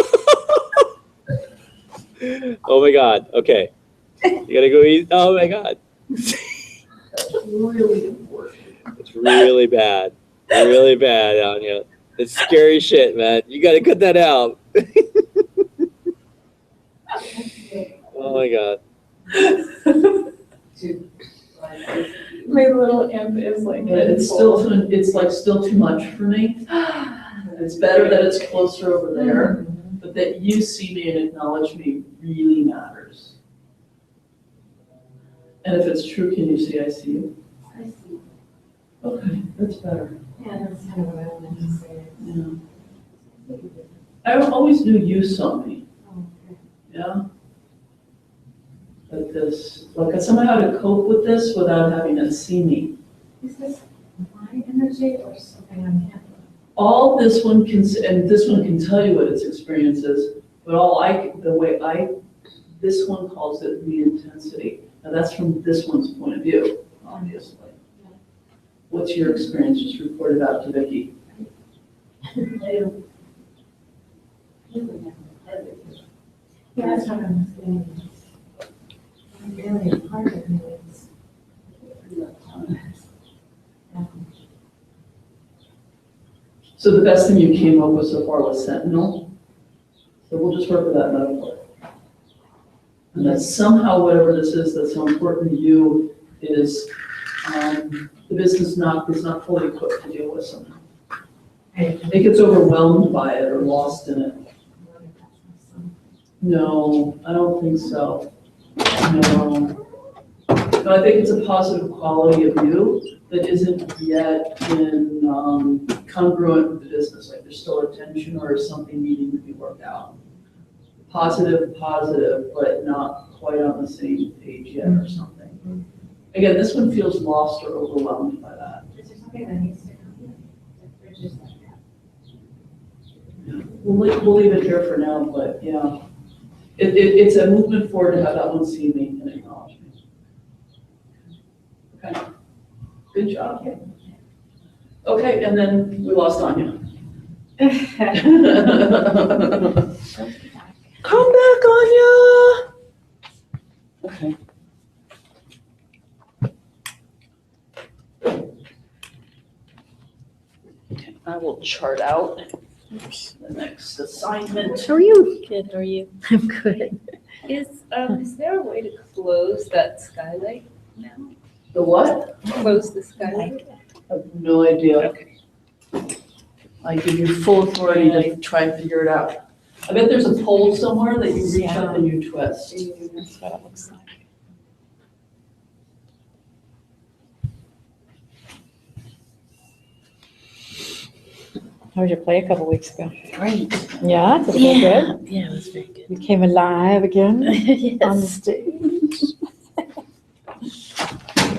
Oh my God. Okay. You gotta go eat. Oh my God. Really important. It's really bad. Really bad, Anya. It's scary shit, man. You gotta cut that out. Oh my God. My little imp is like. Yeah, it's still too much for me. It's better that it's closer over there, but that you see me and acknowledge me really matters. And if it's true, can you see I see you? I see. Okay, that's better. Yeah, that's kind of what I wanted to say. Yeah. I always knew you saw me, Oh, okay. yeah? Like this, like somehow to cope with this without having it see me. Is this my energy or something I'm handling? All this one can, and this one can tell you what its experience is, but this one calls it the intensity. Now that's from this one's point of view, obviously. What's your experience? Just report it out to Vicki. Yeah, that's what I'm saying. I'm really part of me is. So the best thing you came up with so far was sentinel. So we'll just work with that metaphor. And that somehow whatever this is that's so important to you is the business is not fully equipped to deal with somehow. It gets overwhelmed by it or lost in it. No, I don't think so. No. No, I think it's a positive quality of you that isn't yet in congruent with the business. Like there's still a tension or something needing to be worked out. Positive, but not quite on the same page yet or something. Again, this one feels lost or overwhelmed by that. Is there something that needs to come in? That bridges that gap? We'll leave it here for now, but yeah. It's a movement forward to have that one see me and acknowledge me. Okay. Good job. Okay, and then we lost Anya. Come back, Anya! Okay. Okay, I will chart out the next assignment. How are you? Good, how are you? I'm good. Is there a way to close that skylight now? The what? Close the skylight? I have no idea. Okay. I give you full authority to try and figure it out. I bet there's a pole somewhere that you reach up and you twist. That's what it looks like. How was your play a couple weeks ago? Great. Yeah, did it feel good? Yeah, it was very good. You came alive again on the Yes. stage.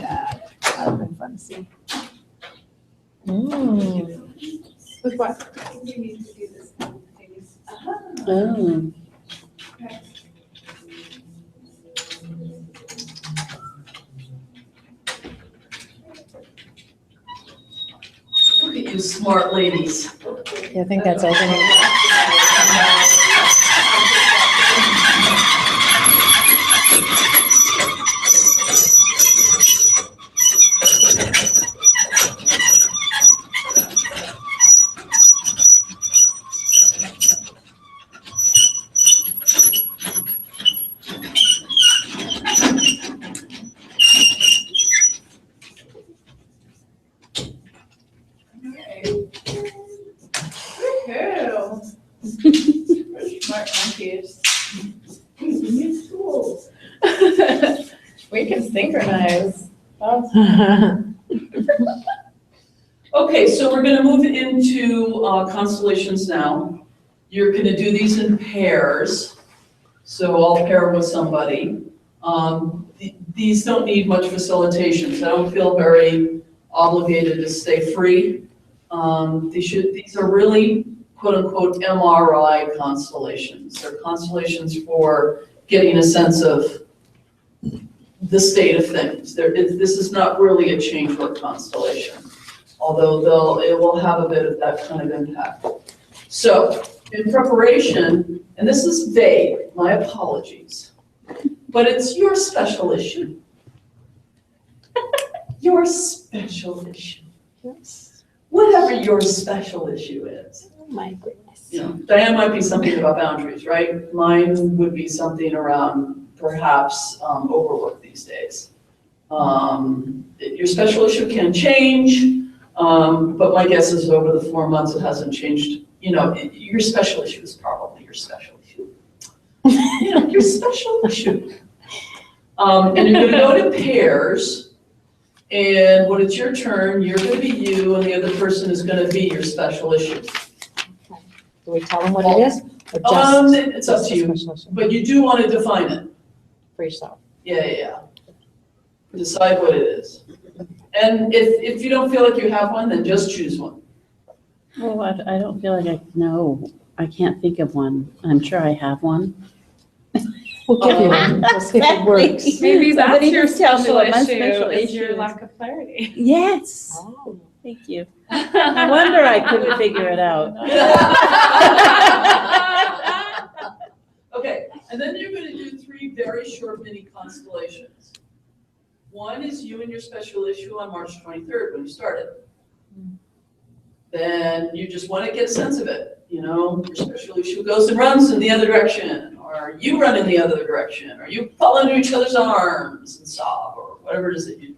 Yeah, that would have been fun to see. Mm. With what? We need to do this now, please. Oh. Look at you smart ladies. Yeah, I think that's opening. Woohoo. Smart monkeys. New tools. We can synchronize. Okay, so we're gonna move into constellations now. You're gonna do these in pairs, so I'll pair with somebody. These don't need much facilitation, so I don't feel very obligated to stay free. These are really quote-unquote MRI constellations. They're constellations for getting a sense of the state of things. This is not really a change work constellation, although it will have a bit of that kind of impact. So in preparation, and this is vague, my apologies, but it's your special issue. Your special issue. Yes. Whatever your special issue is. Oh, my goodness. You know, Diane might be something about boundaries, right? Mine would be something around perhaps overwork these days. Your special issue can change, but my guess is over the 4 months it hasn't changed. You know, your special issue is probably your special issue. You know, your special issue. And you're gonna go to pairs, and when it's your turn, you're gonna be you, and the other person is gonna be your special issue. Do we tell them what it is? Or just It's up to you, a special issue but you do want to define it. for yourself? Yeah. Decide what it is. And if you don't feel like you have one, then just choose one. Oh, I don't feel like I can't think of one. I'm sure I have one. We'll give you one. We'll see if it works. Maybe that's Somebody your just tell me special what my issue, special is issue your is. lack of clarity. Yes, Oh. thank you. No wonder I couldn't figure it out. Okay, and then you're going to do 3 very short mini constellations. One is you and your special issue on March 23rd when you started. Then you just want to get a sense of it. You know, your special issue goes and runs in the other direction, or you run in the other direction, or you fall into each other's arms and sob, or whatever it is that you do.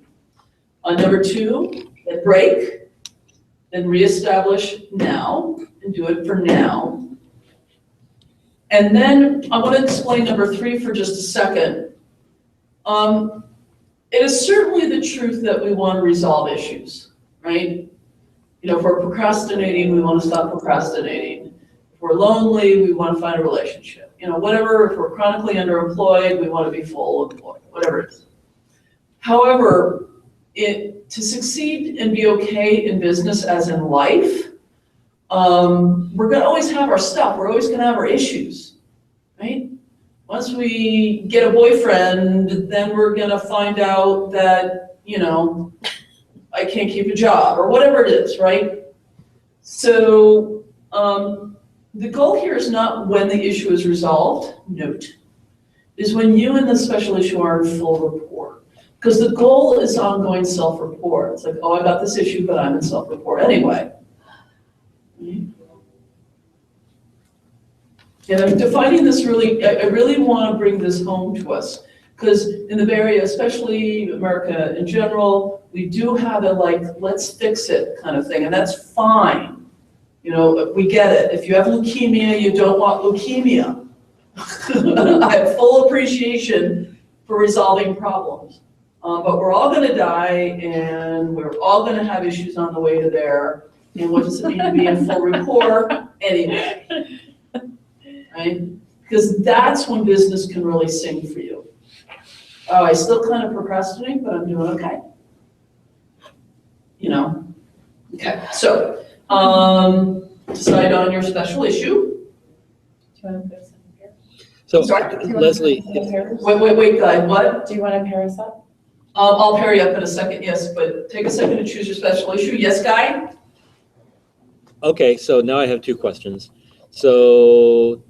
On number 2, then break, then reestablish now, and do it for now. And then I want to explain number 3 for just a second. It is certainly the truth that we want to resolve issues, right? You know, if we're procrastinating, we want to stop procrastinating. If we're lonely, we want to find a relationship. You know, whatever, if we're chronically underemployed, we want to be full employed, whatever it is. However, to succeed and be okay in business as in life, we're going to always have our stuff. We're always going to have our issues, right? Once we get a boyfriend, then we're going to find out that, you know, I can't keep a job or whatever it is, right? So the goal here is not when the issue is resolved, note, is when you and the special issue are in full rapport. Because the goal is ongoing self-rapport. It's like, oh, I got this issue, but I'm in self-rapport anyway. And I'm defining this really, I really want to bring this home to us. Because in the Bay Area, especially America in general, we do have a like, let's fix it kind of thing, and that's fine. You know, we get it. If you have leukemia, you don't want leukemia. I have full appreciation for resolving problems. But we're all going to die, and we're all going to have issues on the way to there. And what does it mean to be in full rapport anyway? Right? Because that's when business can really sing for you. Oh, I still kind of procrastinate, but I'm doing okay. You know? Okay, so Decide on your special issue. Do you want to put us in here? So Sorry? Leslie, Wait, Guy, what? Do you want to pair us up? I'll pair you up in a second, yes, but take a second to choose your special issue. Yes, Guy? okay, so now I have two questions. So,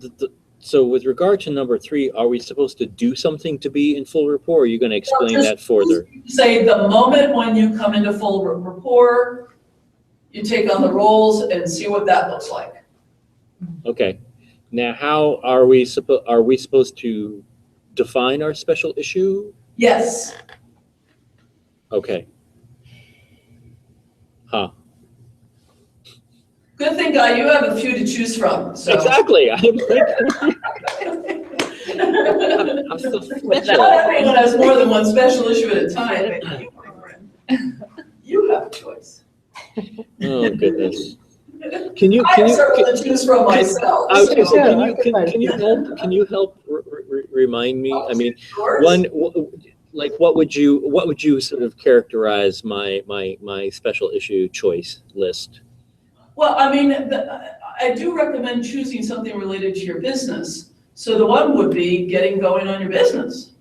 so with regard to number 3, are we supposed to do something to be in full rapport? Or are you going to explain just- that further? Say the moment when you come into full rapport, you take on the roles and see what that looks like. Okay. Now, how are we supposed to define our special issue? Yes. Okay. Huh. Good thing, Guy, you have a few to choose from, so. Exactly. I'm like, I'm so Not special. everyone has more than one special issue at a time. But you, my friend, you have a choice. Oh goodness. Can you I have several to choose from myself. I was gonna say, Yeah, can you help remind me? I mean, Yours? what would you sort of characterize my special issue choice list? Well, I mean, I do recommend choosing something related to your business. So the one would be getting going on your business.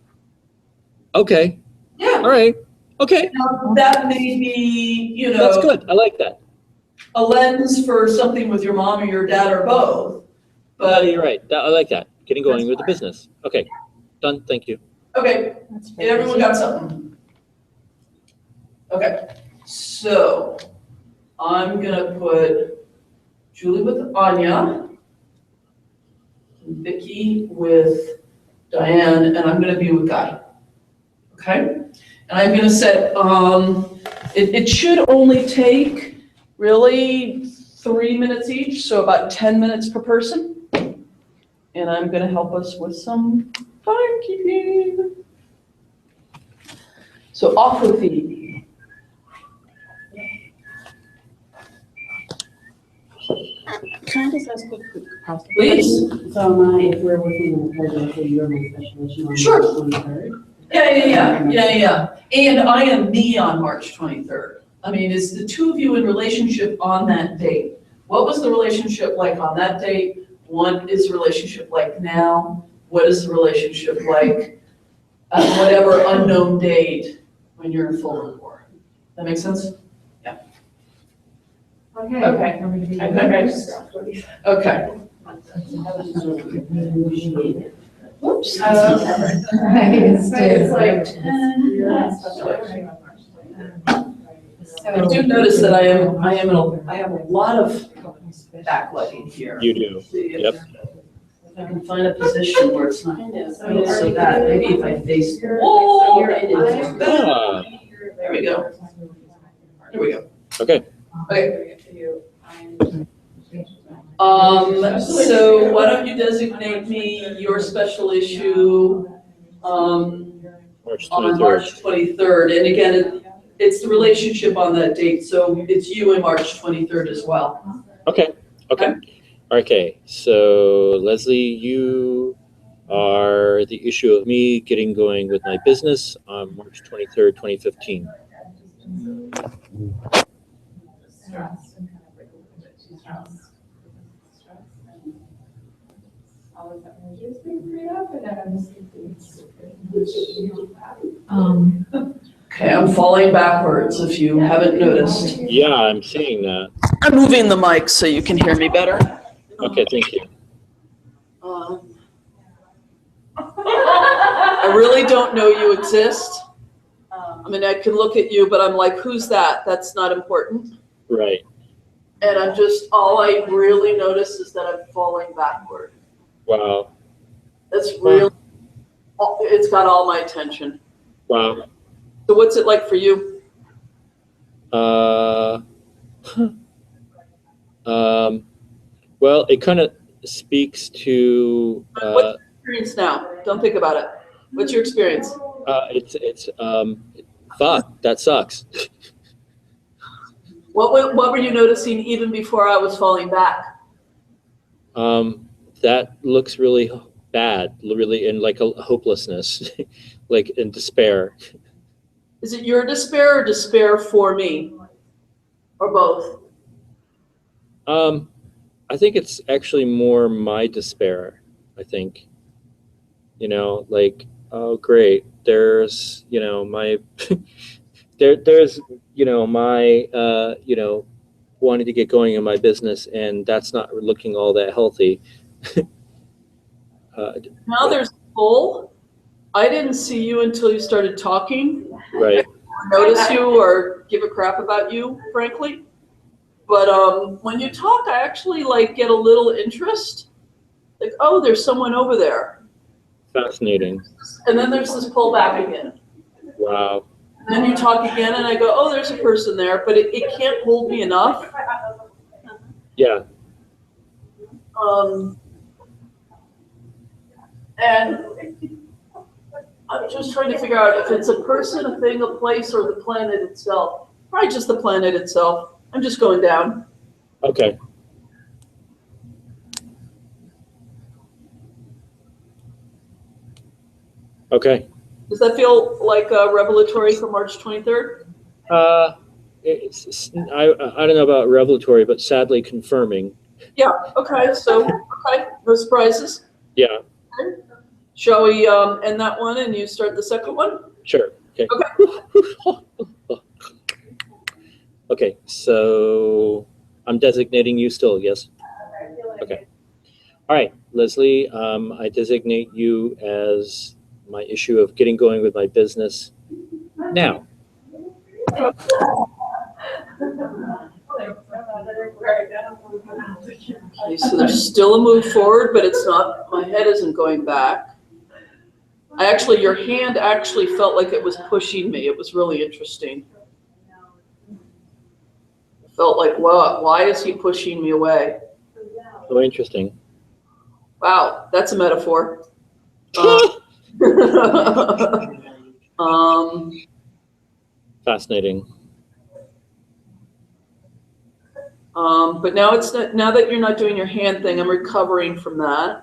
Okay. Yeah. All right. Okay. Now, that may be, you That's know, good. I like that. a lens for something with your mom or your dad or both. But, You're right. I like that. Getting going with the business. Okay. Done. Thank you. okay, everyone got something? Okay, so I'm gonna put Julie with Anya, Vicky with Diane, and I'm gonna be with Guy. Okay? And I'm gonna set, it should only take really 3 minutes each, so about 10 minutes per person. And I'm gonna help us with some timekeeping. So aquafeed. Can I just ask a quick question? Please. So if we're working on the project, you're my special issue on Sure. March 23rd. Yeah. And I am me on March 23rd. I mean, is the two of you in relationship on that date? What was the relationship like on that date? What is the relationship like now? What is the relationship like at whatever unknown date when you're in full rapport? That make sense? Okay. Okay. Are we gonna be- I think I just got 40. Okay. Whoops. Right, it's It's like due. 10. Yeah. I do notice that I have a lot of backlighting here. You do. See if Yep. I can find a position where it's not So so that maybe if I face the wall, it is better. Ah, There we go. There we go. okay. Okay. So why don't you designate me your special issue, March on 23rd. March 23rd? And again, it's the relationship on that date, so it's you and March 23rd as well. Okay. Okay. So Leslie, you are the issue of me getting going with my business on March 23rd, 2015. Stress and kind of like a little bit too stressed. All of that energy is being freed up and then I'm just thinking. Okay, I'm falling backwards if you haven't noticed. Yeah, I'm seeing that. I'm moving the mic so you can hear me better. Okay, thank you. I really don't know you exist. I mean, I can look at you, but I'm like, who's that? That's not important. Right. And I'm just, all I really notice is that I'm falling backward. Wow. That's really, it's got all my attention. Wow. So what's it like for you? Well, it kind of speaks to What's your experience now? Don't think about it. What's your experience? it's fuck, that sucks. What were you noticing even before I was falling back? That looks really bad, really in like a hopelessness, like in despair. Is it your despair or despair for me? Or both? I think it's actually more my despair. I think, like, oh, great. There's, my, there's, my, wanting to get going in my business, and that's not looking all that healthy. Now there's Bull. I didn't see you until you started talking, Right. notice you or give a crap about you, frankly. But when you talk, I actually like get a little interest. Like, oh, there's someone over there. Fascinating. And then there's this pullback again. Wow. And then you talk again and I go, oh, there's a person there, but it can't hold me enough. Yeah. And I'm just trying to figure out if it's a person, a thing, a place, or the planet itself. Probably just the planet itself. I'm just going down. Okay. Okay. Does that feel like revelatory for March 23rd? I don't know about revelatory, but sadly confirming. Yeah, okay, so, okay, no surprises. Yeah, Okay. Shall we end that one and you start the second one? sure. Okay. Okay. Okay, so I'm designating you still, yes? Okay. All right, Leslie, I designate you as my issue of getting going with my business now. Okay, so there's still a move forward, but it's not, my head isn't going back. Your hand actually felt like it was pushing me. It was really interesting. It felt like, wow, why is he pushing me away? Oh, interesting. Wow, that's a metaphor. Fascinating. But now now that you're not doing your hand thing, I'm recovering from that.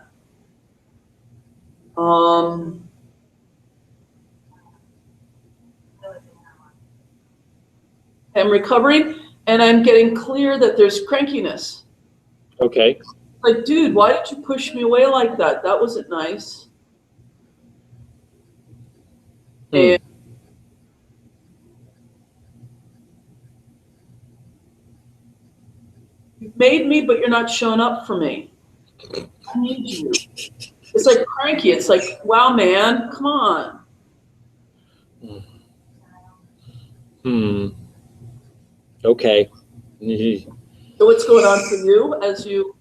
I'm recovering, and I'm getting clear that there's crankiness. Okay. Like, dude, why did you push me away like that? That wasn't nice. And you've made me, but you're not showing up for me. I need you. It's like cranky. It's like, wow, man, come on. Okay. So what's going on for you as you,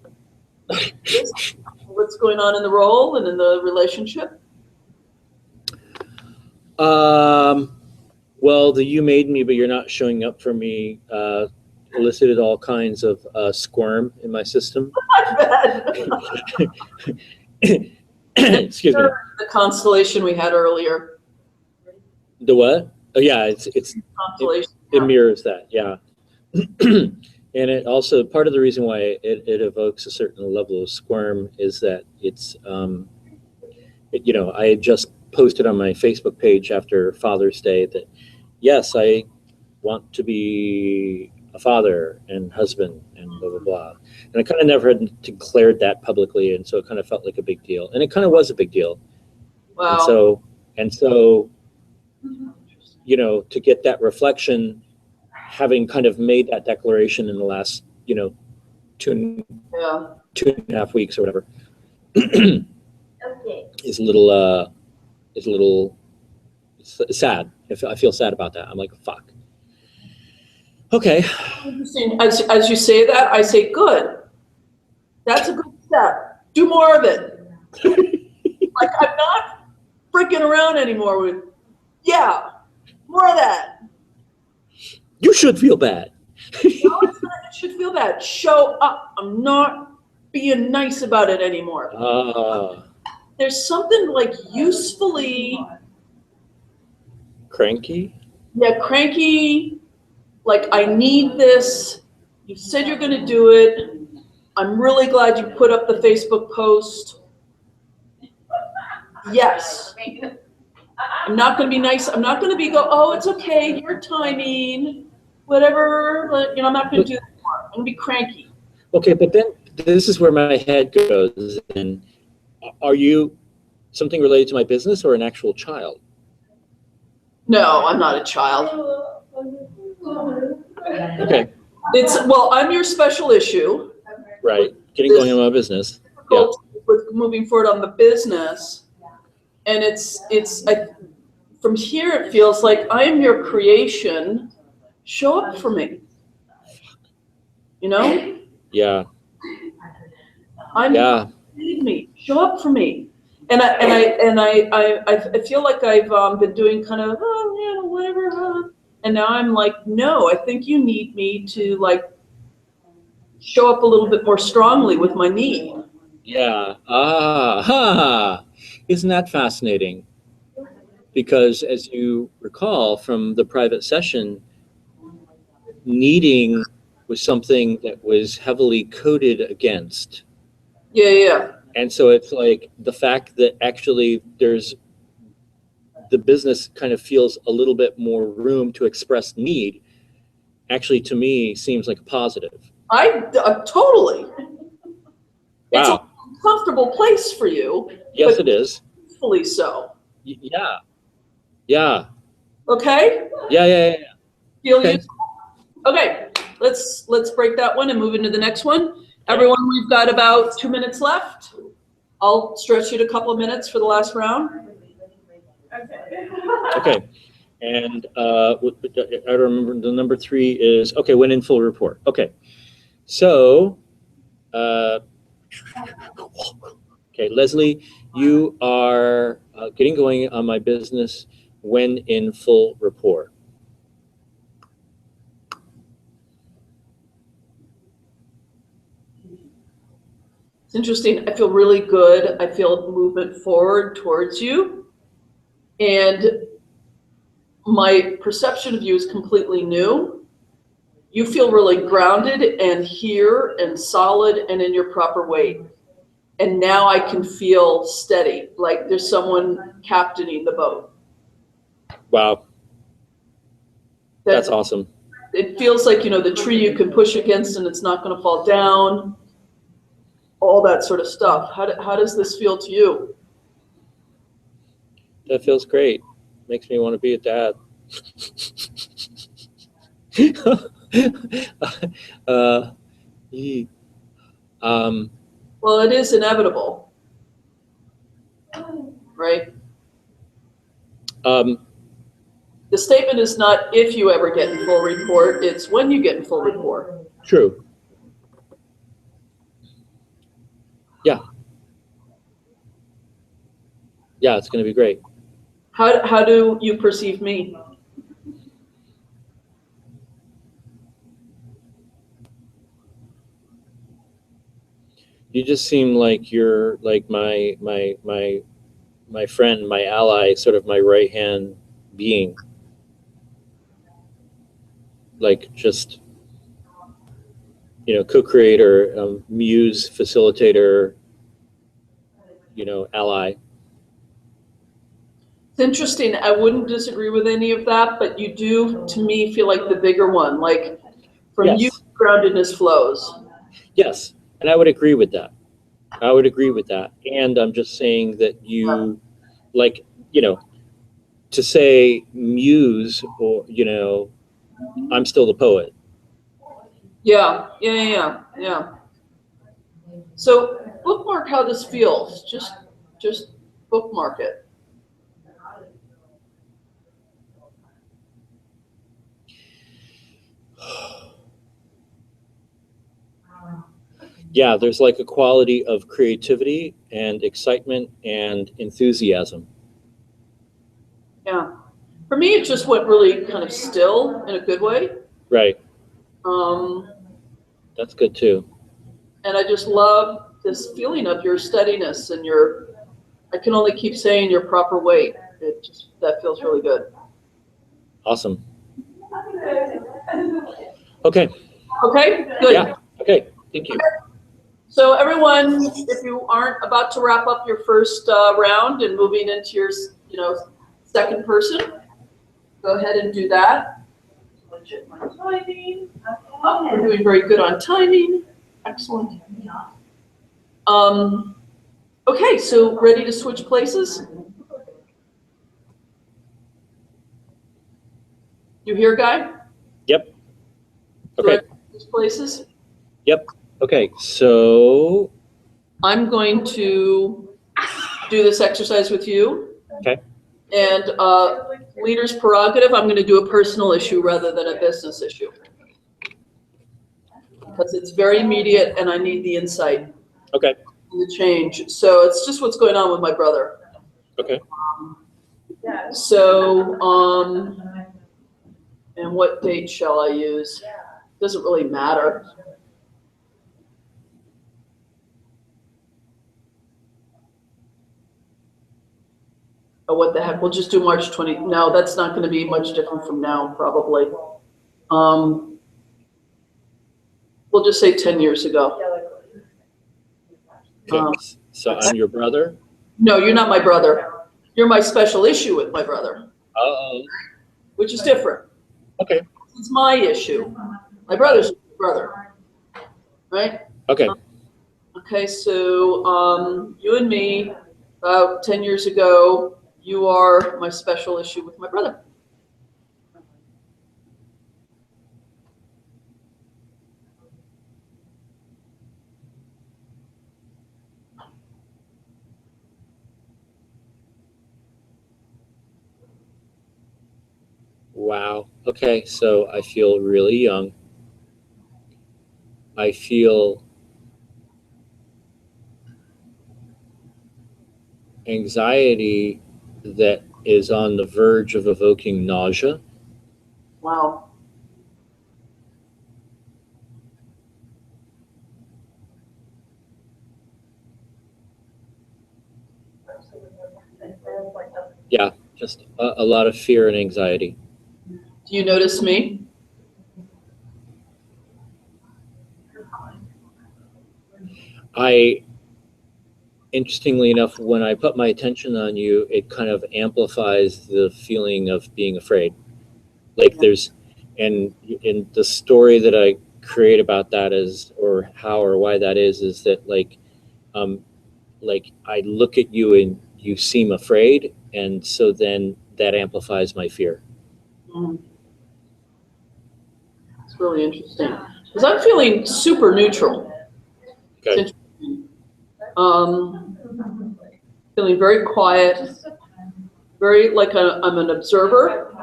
what's going on in the role and in the relationship? Well, the you made me, but you're not showing up for me, elicited all kinds of squirm in my system. Not bad. Excuse me. The constellation we had earlier. The what? Oh, yeah, Constellation. it mirrors that, yeah. And it also, part of the reason why it evokes a certain level of squirm is that it's, I had just posted on my Facebook page after Father's Day that, yes, I want to be a father and husband and blah, blah, blah. And I kind of never had declared that publicly, and so it kind of felt like a big deal. And it kind of was a big deal. Wow. And so, to get that reflection, having kind of made that declaration in the last, 2.5 weeks or whatever, is a little sad. I feel sad about that. I'm like, fuck. Okay. Interesting. As you say that, I say, good. That's a good step. Do more of it. Like, I'm not freaking around anymore with, yeah, more of that. You should feel bad. No, it's not. It should feel bad. Show up. I'm not being nice about it anymore. There's something like usefully Cranky? Yeah, cranky, like, I need this. You said you're going to do it. I'm really glad you put up the Facebook post. Yes. I'm not going to be nice. I'm not going to go, oh, it's okay, your timing, whatever. But, I'm not going to do that anymore. I'm going to be cranky. Okay, but then this is where my head goes. And are you something related to my business or an actual child? No, I'm not a child. Okay, Well, I'm your special issue. right. Getting going on my business. Yeah. With moving forward on the business. And from here, it feels like I am your creation. Show up for me. You know? Yeah. You need me. Show up for me. And I feel like I've been doing kind of, whatever. And now I'm like, no, I think you need me to like show up a little bit more strongly with my need. Yeah. Isn't that fascinating? Because as you recall from the private session, needing was something that was heavily coded against. Yeah. And so it's like the fact that actually the business kind of feels a little bit more room to express need, actually to me seems like a positive. Totally. It's a Wow. comfortable place for you. Yes, but it is. Fully so. Yeah. Yeah. Okay? Yeah. Feel Okay. useful? Okay, let's break that one and move into the next one. Everyone, we've got about 2 minutes left. I'll stretch it a couple of minutes for the last round. Okay. And I remember the number 3 is, okay, when in full report. Okay. So, okay, Leslie, you are getting going on my business when in full report. It's interesting. I feel really good. I feel movement forward towards you. And my perception of you is completely new. You feel really grounded and here and solid and in your proper weight. And now I can feel steady, like there's someone captaining the boat. Wow. That's awesome. It feels like, the tree you can push against and it's not going to fall down. All that sort of stuff. How does this feel to you? That feels great. Makes me want to be a dad. Well, it is inevitable, right? The statement is not if you ever get in full report, it's when you get in full report. True. Yeah. Yeah, it's going to be great. How do you perceive me? You just seem like you're like my friend, my ally, sort of my right-hand being. Like just, co-creator, muse, facilitator, ally. It's interesting. I wouldn't disagree with any of that, but you do, to me, feel like the bigger one. Like from Yes. you, groundedness flows. Yes, and I would agree with that. And I'm just saying that you, like, to say muse or, I'm still the poet. Yeah. So bookmark how this feels. Just bookmark it. Yeah, there's like a quality of creativity and excitement and enthusiasm. Yeah. For me, it just went really kind of still in a good way. Right. Um, That's good too. and I just love this feeling of your steadiness and I can only keep saying your proper weight. That feels really good. Awesome. Okay. Okay, good. Yeah. Okay. Thank you. So everyone, if you aren't about to wrap up your first round and moving into your, second person, go ahead and do that. Budget my timing. Oh, we're doing very good on timing. Excellent. Okay, so ready to switch places? You here, Guy? Yep. Okay. Ready to switch places? Okay. So I'm going to do this exercise with you. Okay. And leader's prerogative, I'm going to do a personal issue rather than a business issue. Because it's very immediate and I need the insight. Okay. The change. So it's just what's going on with my brother. Okay. So, and what date shall I use? Doesn't really matter. Oh, what the heck? We'll just do March 20. No, that's not going to be much different from now, probably. We'll just say 10 years ago. Okay. So I'm your brother. No, you're not my brother. You're my special issue with my brother, which is different. Okay. It's my issue. My brother's your brother, right? Okay. Okay, so you and me, about 10 years ago, you are my special issue with my brother. Wow. Okay. So I feel really young. I feel anxiety that is on the verge of evoking nausea. Wow. Yeah. Just a lot of fear and anxiety. Do you notice me? Interestingly enough, when I put my attention on you, it kind of amplifies the feeling of being afraid. Like and in the story that I create about that is, or how or why that is that like I look at you and you seem afraid, and so then that amplifies my fear. It's really interesting. Because I'm feeling super neutral. Okay. Feeling very quiet, very like I'm an observer.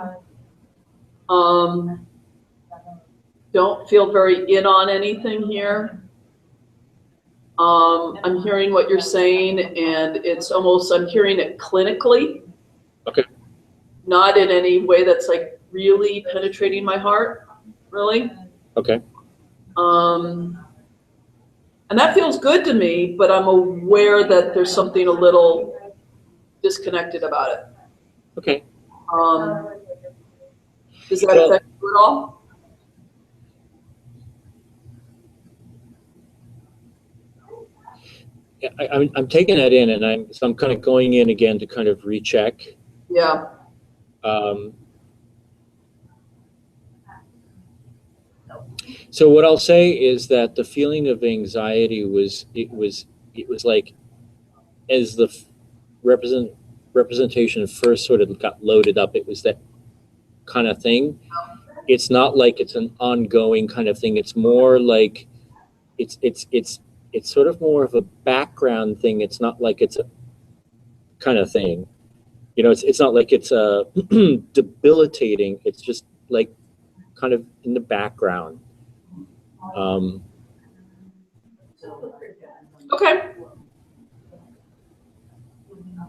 Don't feel very in on anything here. I'm hearing what you're saying, and it's almost, I'm hearing it clinically. Okay. Not in any way that's like really penetrating my heart, really. Okay. And that feels good to me, but I'm aware that there's something a little disconnected about it. Okay. Does that affect you at all? Yeah, I'm taking that in, and I'm kind of going in again to kind of recheck. Yeah. So what I'll say is that the feeling of anxiety was like, as the representation first sort of got loaded up, it was that kind of thing. It's not like it's an ongoing kind of thing. It's more like it's sort of more of a background thing. It's not like it's a kind of thing. You know, it's not like it's debilitating. It's just like kind of in the background. Okay.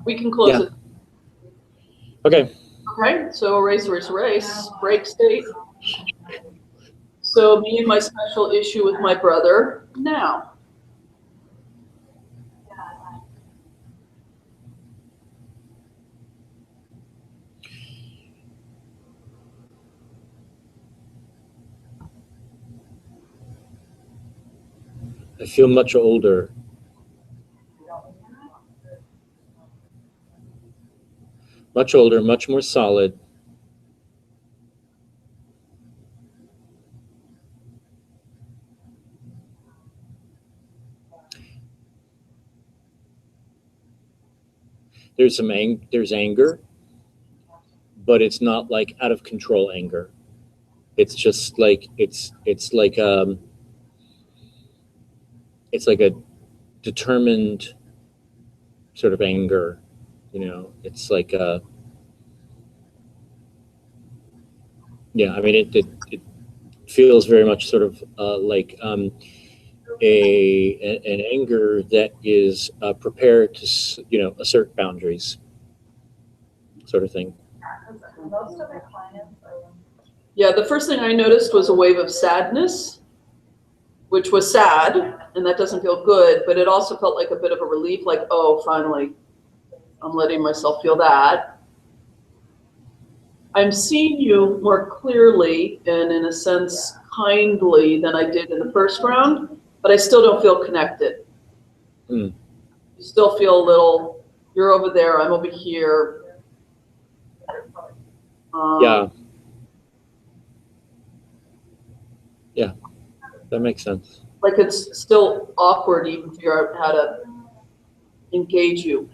We can close it. Okay. Okay, so erase, break state. So me and my special issue with my brother now. I feel much older. Much older, much more solid. there's anger, but it's not like out of control anger. It's just like it's like a determined sort of anger, you know. It's like yeah, I mean it feels very much sort of like an anger that is prepared to assert boundaries, sort of thing. Most of my clients are. Yeah, the first thing I noticed was a wave of sadness, which was sad, and that doesn't feel good, but it also felt like a bit of a relief, like, oh, finally, I'm letting myself feel that. I'm seeing you more clearly and, in a sense, kindly than I did in the first round, but I still don't feel connected. Mm. You still feel a little, you're over there, I'm over here. Yeah. Yeah, that makes sense. Like it's still awkward to even figure out how to engage you.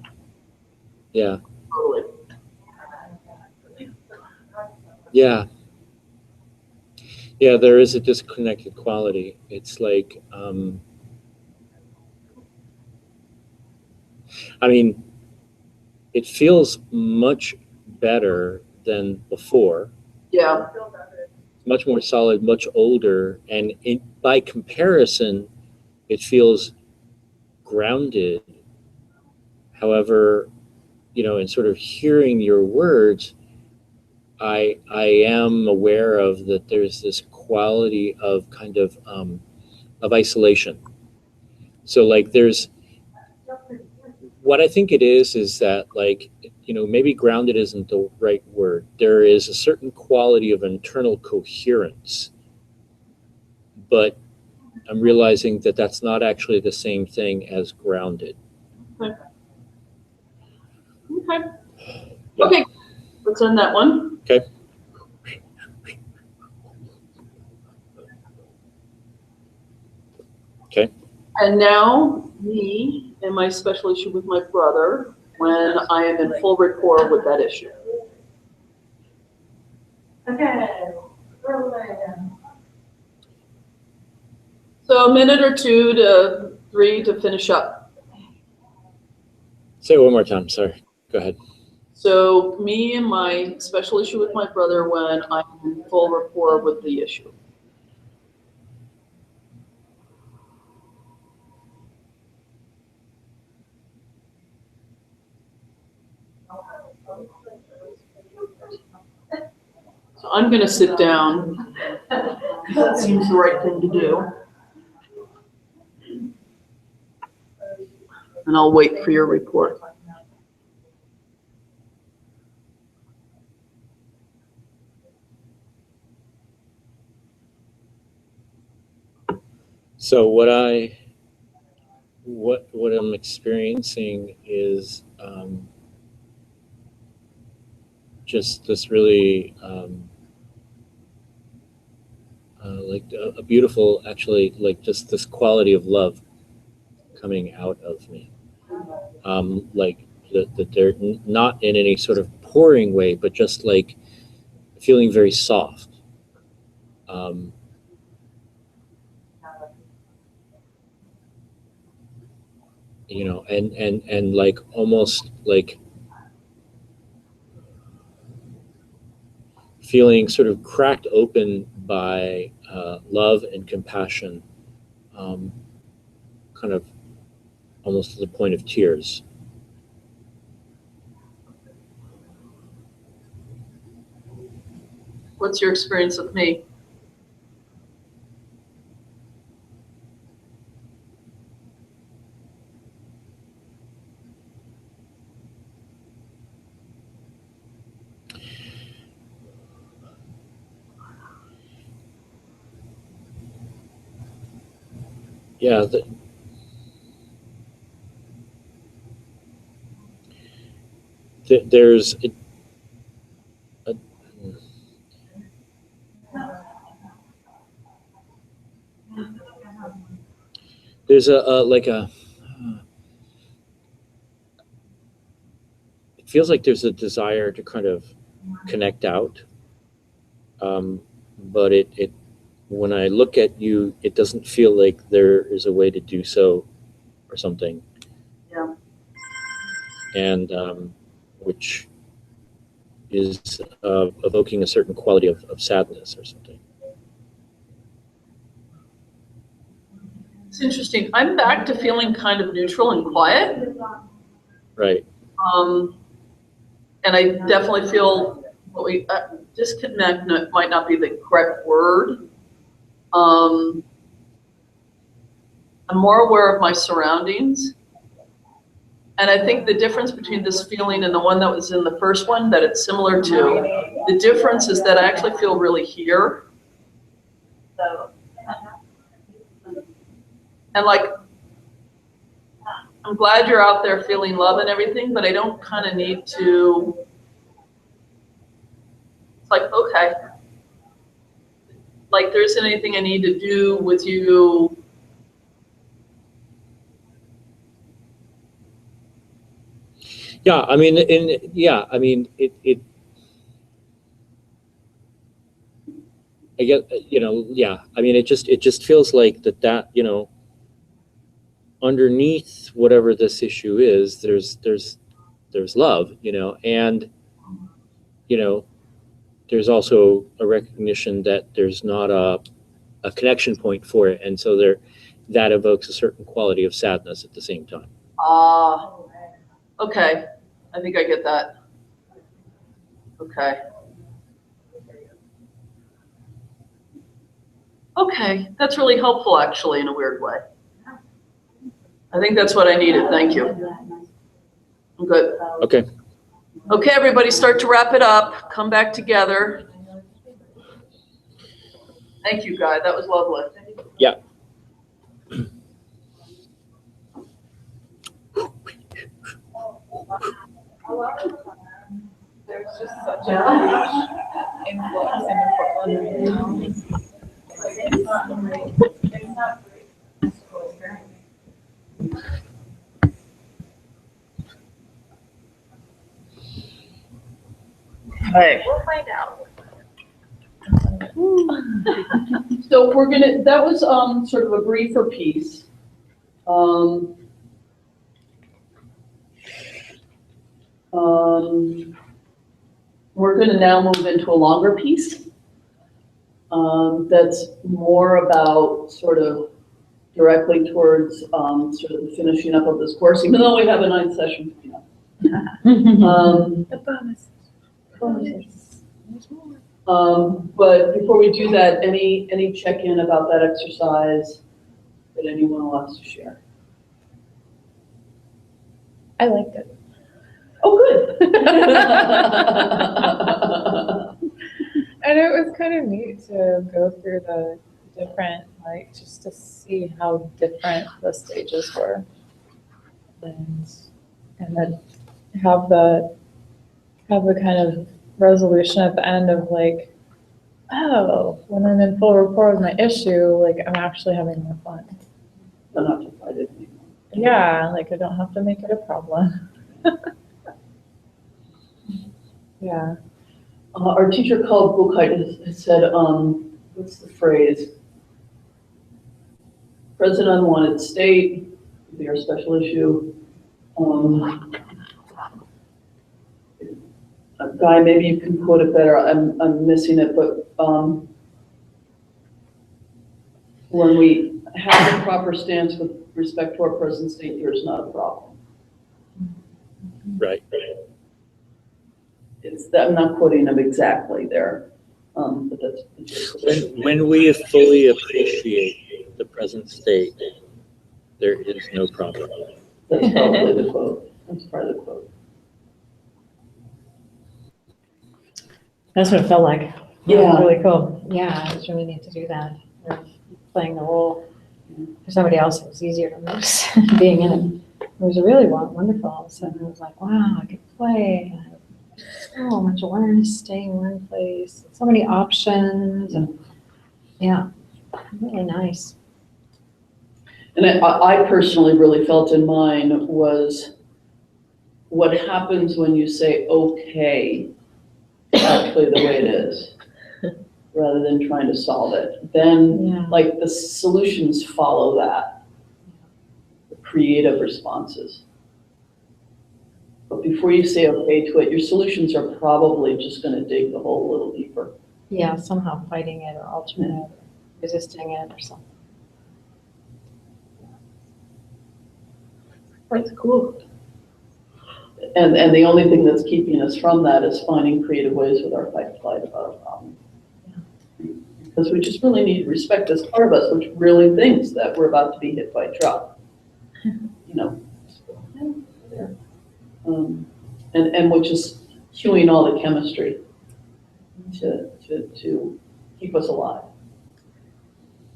Yeah. Totally. Yeah. Yeah, there is a disconnected quality. It's like, I mean, it feels much better than before, Yeah. much more solid, much older, and by comparison, it feels grounded. However, in sort of hearing your words, I am aware of that there's this quality of kind of isolation. So like there's what I think it is that like, maybe grounded isn't the right word. There is a certain quality of internal coherence, but I'm realizing that that's not actually the same thing as grounded. Okay. Okay. Yeah. Okay. Let's end that one. Okay. Okay. And now me and my special issue with my brother when I am in full rapport with that issue. Okay, rolling. So a minute or 2 to 3 to finish up. Say it one more time. Sorry. Go ahead. So me and my special issue with my brother when I'm in full rapport with the issue. So I'm going to sit down. That seems the right thing to do. And I'll wait for your report. So what I'm experiencing is just this really like a beautiful, actually, like just this quality of love coming out of me. Like that they're not in any sort of pouring way, but just like feeling very soft. And like almost like feeling sort of cracked open by love and compassion, kind of almost to the point of tears. What's your experience with me? Yeah. There's a like a feels like there's a desire to kind of connect out. But it when I look at you, it doesn't feel like there is a way to do so or something. Yeah. And which is evoking a certain quality of sadness or something. It's interesting. I'm back to feeling kind of neutral and quiet. Right. And I definitely feel disconnect might not be the correct word. I'm more aware of my surroundings. And I think the difference between this feeling and the one that was in the first one that it's similar to, the difference is that I actually feel really here. And like, I'm glad you're out there feeling love and everything, but I don't kind of need to, it's like, okay. Like there isn't anything I need to do with you. Yeah, I mean, I get, yeah, I mean, it just feels like that, underneath whatever this issue is, there's love, and, there's also a recognition that there's not a connection point for it. And so that evokes a certain quality of sadness at the same time. Okay. I think I get that. Okay. Okay, that's really helpful actually in a weird way. I think that's what I needed. Thank you. I'm good. Okay. Okay, everybody start to wrap it up. Come back together. Thank you, Guy. That was lovely. Yeah. There's just such a huge influx into Portland right now. Hey. We'll find out. So that was sort of a briefer piece. We're going to now move into a longer piece that's more about sort of directly towards sort of the finishing up of this course, even though we have a 9th session coming up. The bonus. But before we do that, any check-in about that exercise that anyone wants to share? I liked it. Oh, good. And it was kind of neat to go through the different, like, just to see how different the stages were. And then have the kind of resolution at the end of like, oh, when I'm in full rapport with my issue, like I'm actually having more fun. Don't have to fight it anymore. Yeah, like I don't have to make it a problem. Yeah. Our teacher called Buchheit has said, what's the phrase? Present unwanted state, would be our special issue. Guy, maybe you can quote it better. I'm missing it, but when we have the proper stance with respect to our present state, there's not a problem. Right. I'm not quoting them exactly there, but that's. When we fully appreciate the present state, there is no problem. That's probably the quote. That's part of the quote. That's what it felt like. Yeah. Really cool. Yeah, it was really neat to do that. Playing the role for somebody else, it was easier to lose being in it. It was really wonderful. So I was like, wow, I could play. And I had so much awareness, staying in one place, so many options, and yeah, really nice. And I personally really felt in mine was what happens when you say, okay, actually the way it is, rather than trying to solve it. Then, Yeah. like, the solutions follow that, the creative responses. But before you say okay to it, your solutions are probably just gonna dig the hole a little deeper. Yeah, somehow fighting it or altering it, or resisting it or something. That's cool. And the only thing that's keeping us from that is finding creative ways with our fight flight about a problem. Because we just really need to respect this part of us, which really thinks that we're about to be hit by a truck. You know? And which is cueing all the chemistry to keep us alive.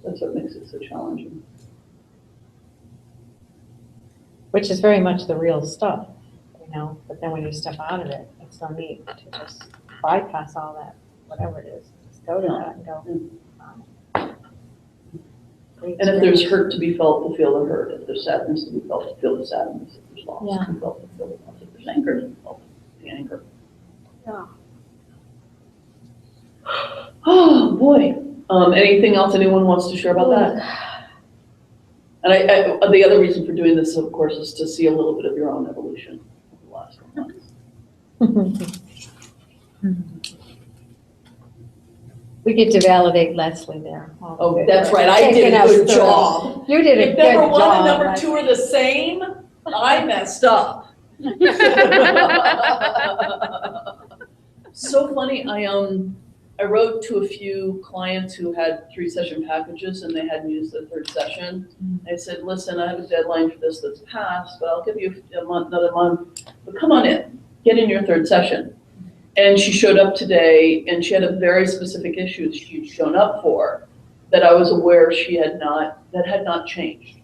That's what makes it so challenging. Which is very much the real stuff, you know, but then when you step out of it, it's so neat to just bypass all that, whatever it is, just go to that and go. And if there's hurt to be felt, to feel the hurt. If there's sadness to be felt, to feel the sadness. If there's loss Yeah. to be felt, to feel the loss. If there's anger to be felt, the anger. Yeah. Oh, boy. Anything else anyone wants to share about that? And I the other reason for doing this, of course, is to see a little bit of your own evolution over the last 4 months. We get to validate Leslie there. Oh, that's right. I did Taking a us good through. job. You did a If good number one job. and number two are the same, I messed up. So funny, I wrote to a few clients who had 3-session packages and they hadn't used the 3rd session. I said, listen, I have a deadline for this that's passed, but I'll give you another month, but come on in, get in your 3rd session. And she showed up today and she had a very specific issue she'd shown up for that I was aware that had not changed.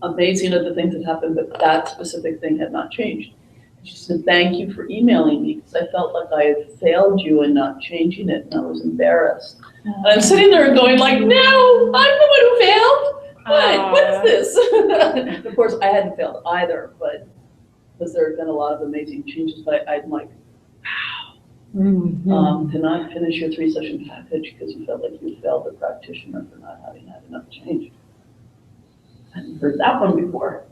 Amazing at the things that happened, but that specific thing had not changed. She said, thank you for emailing me, because I felt like I had failed you in not changing it, and I was embarrassed. And I'm sitting there going like, no, I'm the one who failed. What is this? Of course, I hadn't failed either, but because there had been a lot of amazing changes, but I'm like, wow, to not finish your 3-session package because you felt like you failed the practitioner for not having had enough change. I hadn't heard that one before.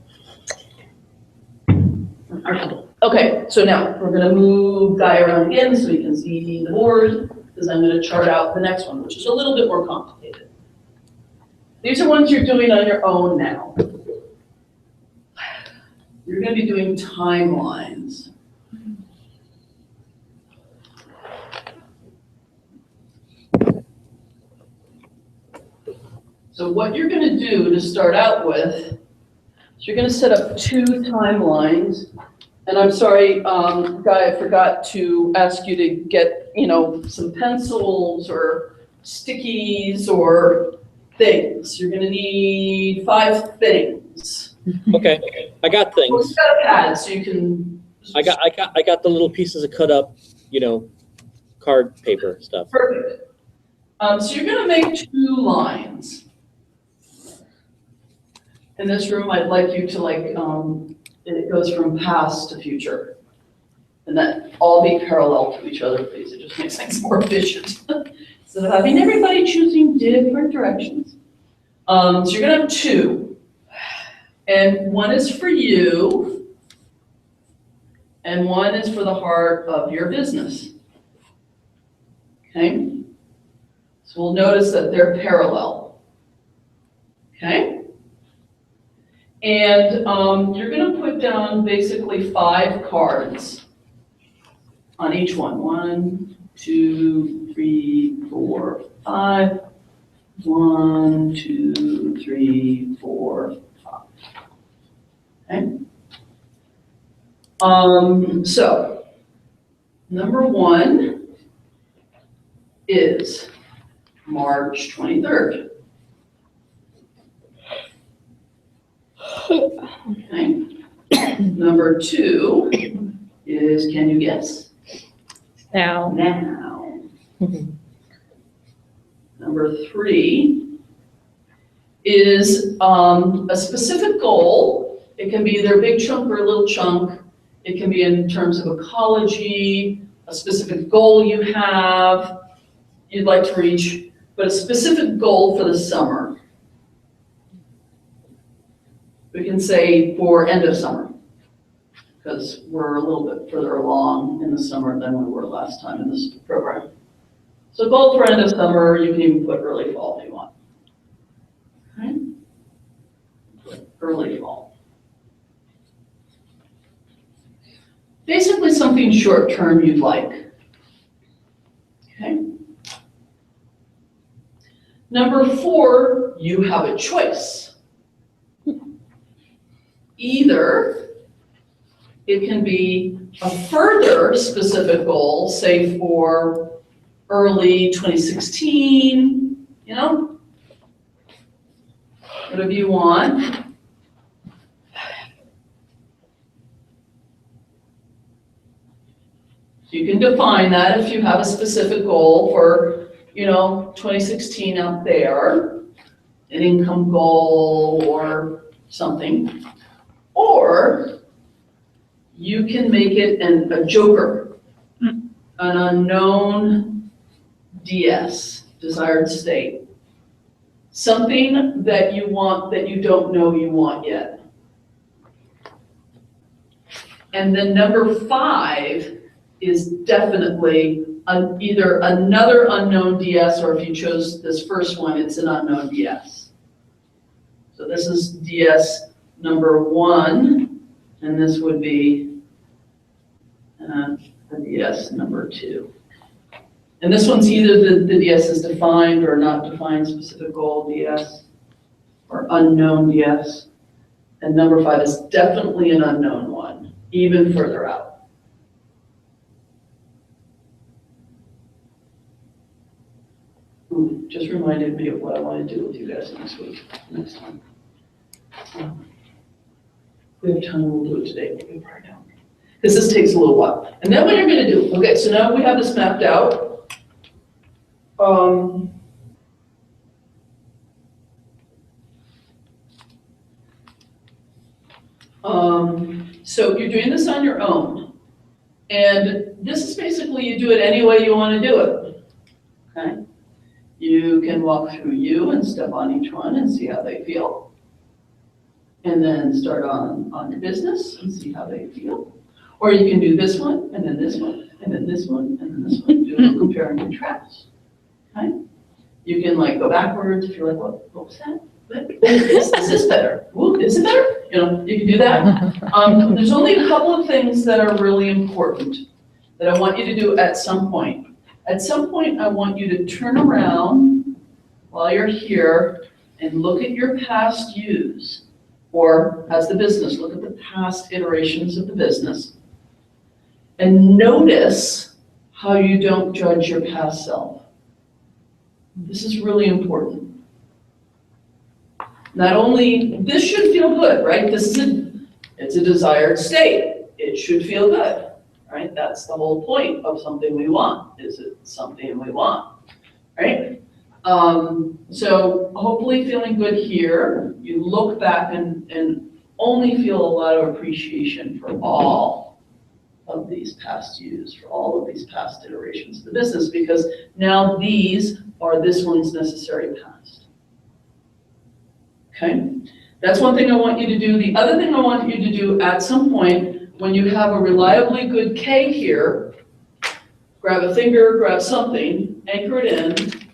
Remarkable. Okay, so now we're gonna move Guy around again so we can see the board, because I'm gonna chart out the next one, which is a little bit more complicated. These are ones you're doing on your own now. You're gonna be doing timelines. So what you're gonna do to start out with, is you're gonna set up 2 timelines. And I'm sorry, Guy, I forgot to ask you to get, some pencils or stickies or things. You're gonna need 5 things. Okay, I got Well, things. you've got a pad, so you can. I got the little pieces of cut up, card paper stuff. Perfect. So you're gonna make 2 lines. In this room, I'd like you to it goes from past to future. And that all be parallel to each other, please. It just makes things more efficient. Instead of having everybody choosing different directions. So you're gonna have 2. And one is for you. And one is for the heart of your business. Okay? So we'll notice that they're parallel. Okay? And you're gonna put down basically 5 cards on each one. 1, 2, 3, 4, 5. 1, 2, 3, 4, 5. Okay? So, number 1 is March 23rd. Okay. Number 2 is, can you guess? Now. Now. Number 3 is a specific goal. It can be either a big chunk or a little chunk. It can be in terms of ecology, a specific goal you have, you'd like to reach, but a specific goal for the summer. We can say for end of summer, because we're a little bit further along in the summer than we were last time in this program. So goal for end of summer, you can even put early fall if you want. Okay? Put early fall. Basically something short-term you'd like. Okay? Number 4, you have a choice. Either it can be a further specific goal, say for early 2016, you know, whatever you want. You can define that if you have a specific goal for, you know, 2016 out there, an income goal or something. Or you can make it a joker, an unknown DS, desired state. Something that you want that you don't know you want yet. And then number 5 is definitely either another unknown DS, or if you chose this first one, it's an unknown DS. So this is DS number 1, and this would be a DS number 2. And this one's either the DS is defined or not defined specific goal DS, or unknown DS. And number 5 is definitely an unknown one, even further out. Ooh, just reminded me of what I want to do with you guys next time. We have time, we'll do it today, we'll do it right now. Because this takes a little while. And then what you're gonna do, okay, so now we have this mapped out. So you're doing this on your own. And this is basically, you do it any way you want to do it, okay? You can walk through you and step on each one and see how they feel. And then start on your business and see how they feel. Or you can do this one, and then this one, and then this one, and then this one. Do a compare and contrast. Okay? You can like go backwards if you're like, what was that? Is this better? Ooh, is it better? You know, you can do that. There's only a couple of things that are really important that I want you to do at some point. At some point, I want you to turn around while you're here and look at your past yous, or as the business, look at the past iterations of the business, and notice how you don't judge your past self. This is really important. Not only, this should feel good, right? It's a desired state. It should feel good, right? That's the whole point of something we want. Is it something we want, right? So hopefully feeling good here. You look back and only feel a lot of appreciation for all of these past yous, for all of these past iterations of the business, because now these are this one's necessary past. Okay? That's one thing I want you to do. The other thing I want you to do at some point, when you have a reliably good K here, grab a finger, grab something, anchor it in,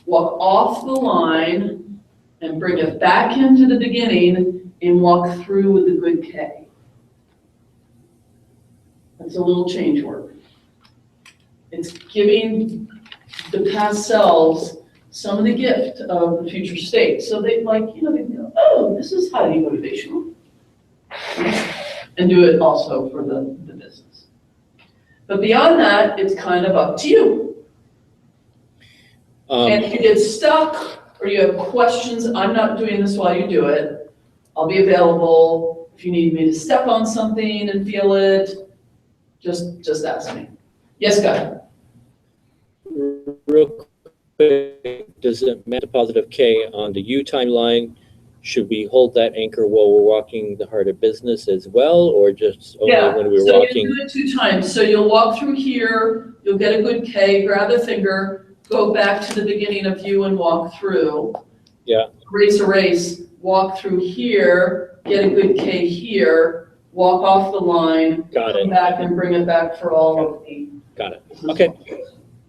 walk off the line, and bring it back into the beginning, and walk through with the good K. That's a little change work. It's giving the past selves some of the gift of the future state. So they like, you know, they go, oh, this is highly motivational. And do it also for the business. But beyond that, it's kind of up to you. And if you get stuck or you have questions, I'm not doing this while you do it. I'll be available. If you need me to step on something and feel it, just ask me. Yes, Guy? Real quick, does it map the positive K on the U timeline should we hold that anchor while we're walking the heart of business as well, or just only Yeah, when we're so walking? you do it 2 times. So you'll walk through here, you'll get a good K, grab a finger, go back to the beginning of you and walk through. Yeah. Erase, walk through here, get a good K here, walk off the line, Got come it. back and bring it back for all of the. Got it. Okay.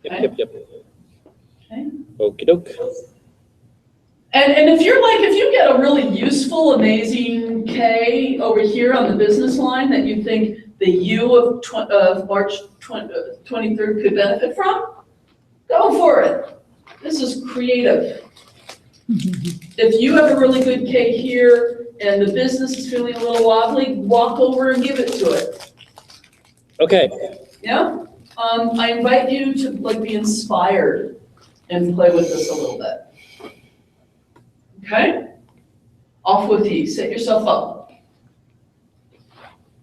Yep. Okay. Okie doke. And if you get a really useful, amazing K over here on the business line that you think the U of March 23rd could benefit from, go for it. This is creative. If you have a really good K here and the business is feeling a little wobbly, walk over and give it to it. Okay. Yeah? I invite you to be inspired and play with this a little bit. Okay? Off with these. Set yourself up.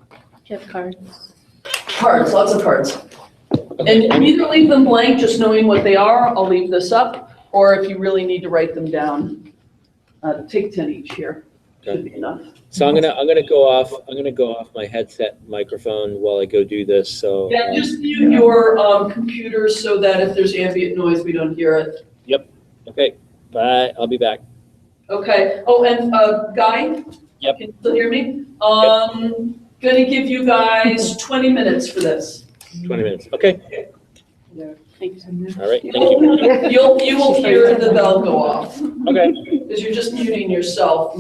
Do you have cards? Cards, lots of cards. Okay. And either leave them blank, just knowing what they are, I'll leave this up, or if you really need to write them down, take 10 each here. Should be enough. So I'm gonna go off my headset microphone while I go do this. So Yeah, just mute your computer so that if there's ambient noise, we don't hear it. okay. Bye. I'll be back. Okay. Oh, and Guy? Yep. Can you still hear me? Gonna give you guys 20 minutes for this. 20 minutes. Okay. Thanks. All right. Thank you. You will hear the bell go off, Okay. because you're just muting yourself,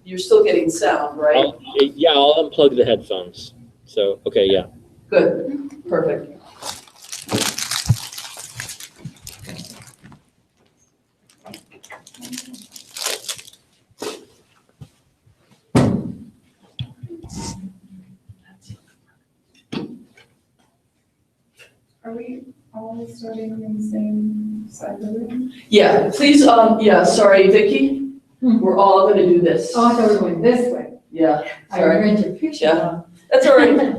you're still getting sound, right? I'll unplug the headphones. So okay. Yeah. Good, perfect. Are we all starting in the same side of the room? Yeah, please, sorry, Vicky, we're all gonna do this. Oh, I thought we were going this way. Yeah, I sorry, read your picture. Yeah. That's all right.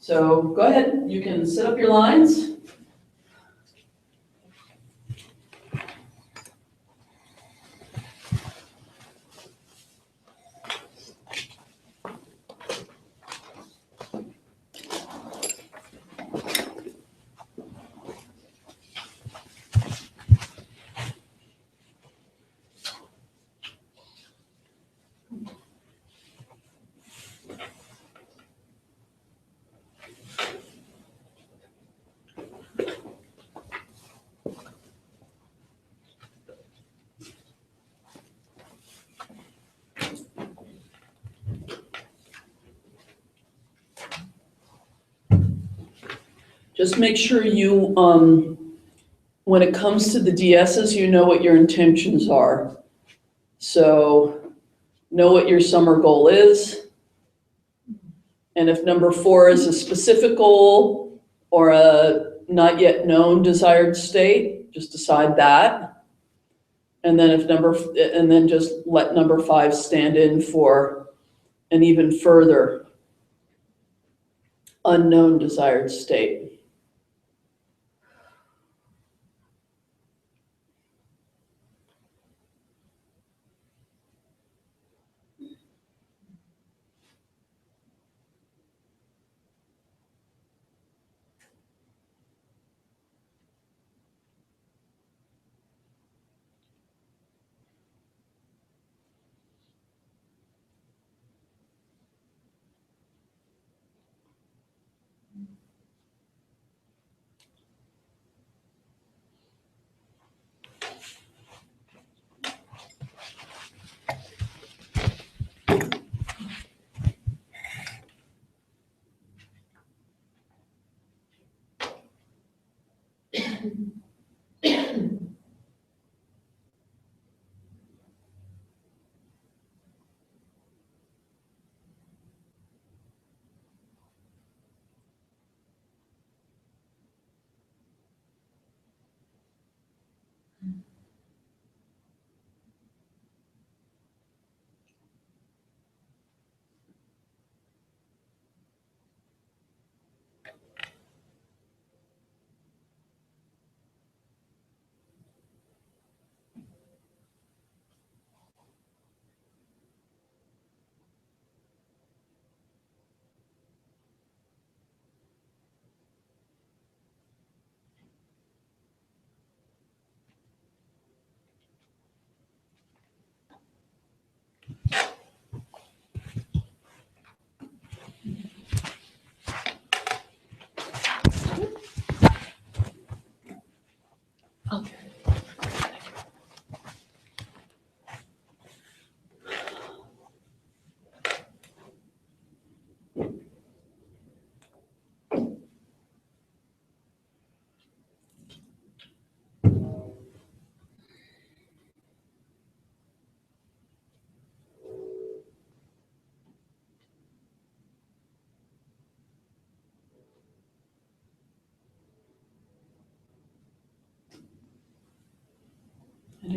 So go ahead, you can set up your lines. Just make sure you, when it comes to the DSs, you know what your intentions are. So know what your summer goal is. And if number 4 is a specific goal or a not yet known desired state, just decide that. And then just let number 5 stand in for an even further unknown desired state.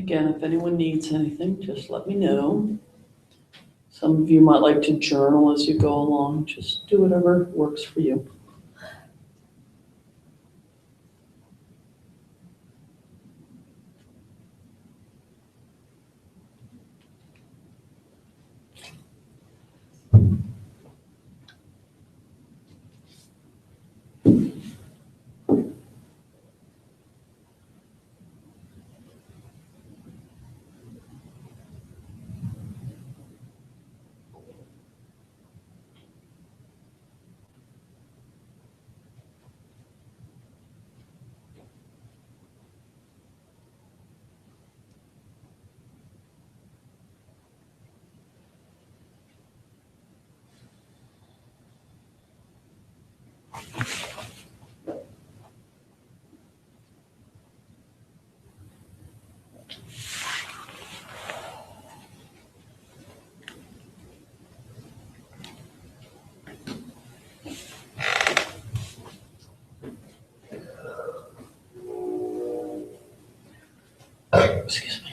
again, if anyone needs anything, just let me know. Some of you might like to journal as you go along. Just do whatever works for you. Excuse me.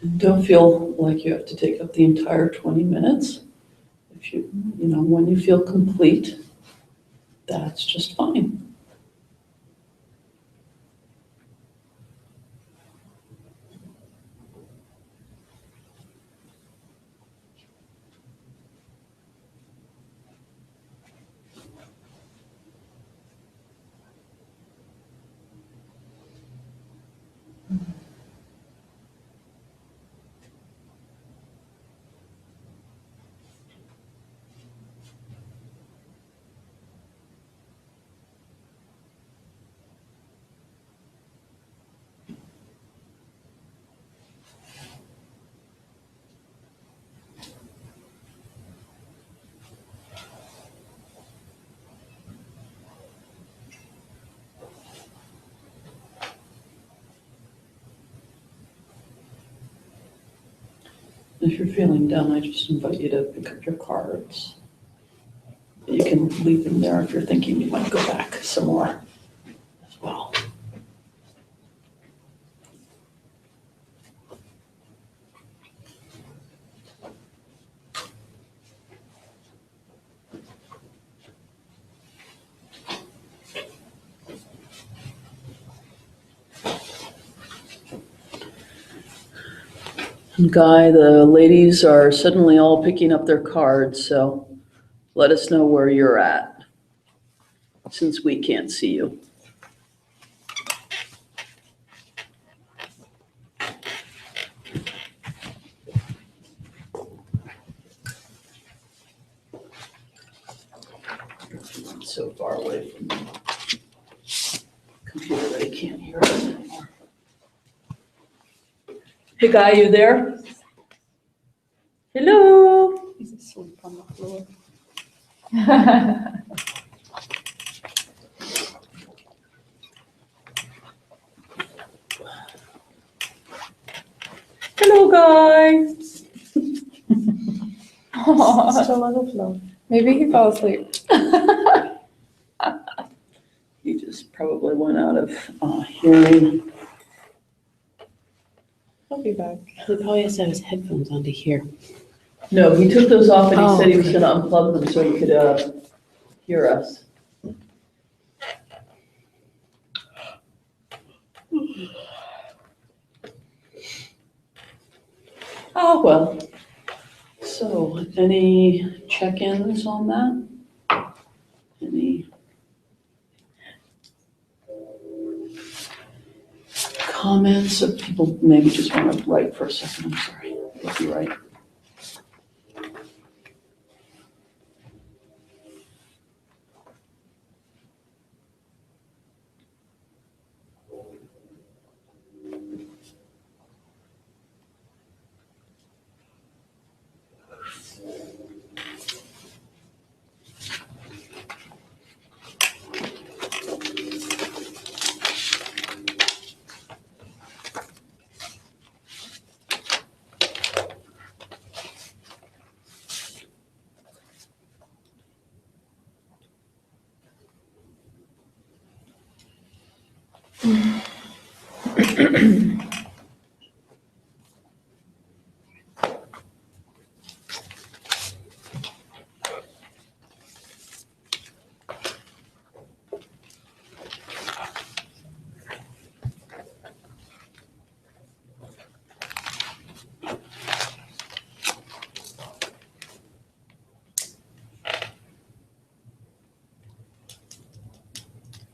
And don't feel like you have to take up the entire 20 minutes. If when you feel complete, that's just fine. If you're feeling done, I just invite you to pick up your cards. You can leave them there if you're thinking you might go back some more as well. And Guy, the ladies are suddenly all picking up their cards, so let us know where you're at, since we can't see you. I'm so far away from the computer that I can't hear us anymore. Hey, Guy, you there? Hello? He's asleep on the floor. Hello, Guy. Aw, Still on the floor. maybe he fell asleep. He just probably went out of hearing. He'll be back. He probably has to have his headphones on to hear. No, he took those off and he Oh, said he was okay. gonna unplug them so he could hear us. Oh, well. So, any check-ins on that? Any comments, or people maybe just want to write for a second? I'm sorry, if you write.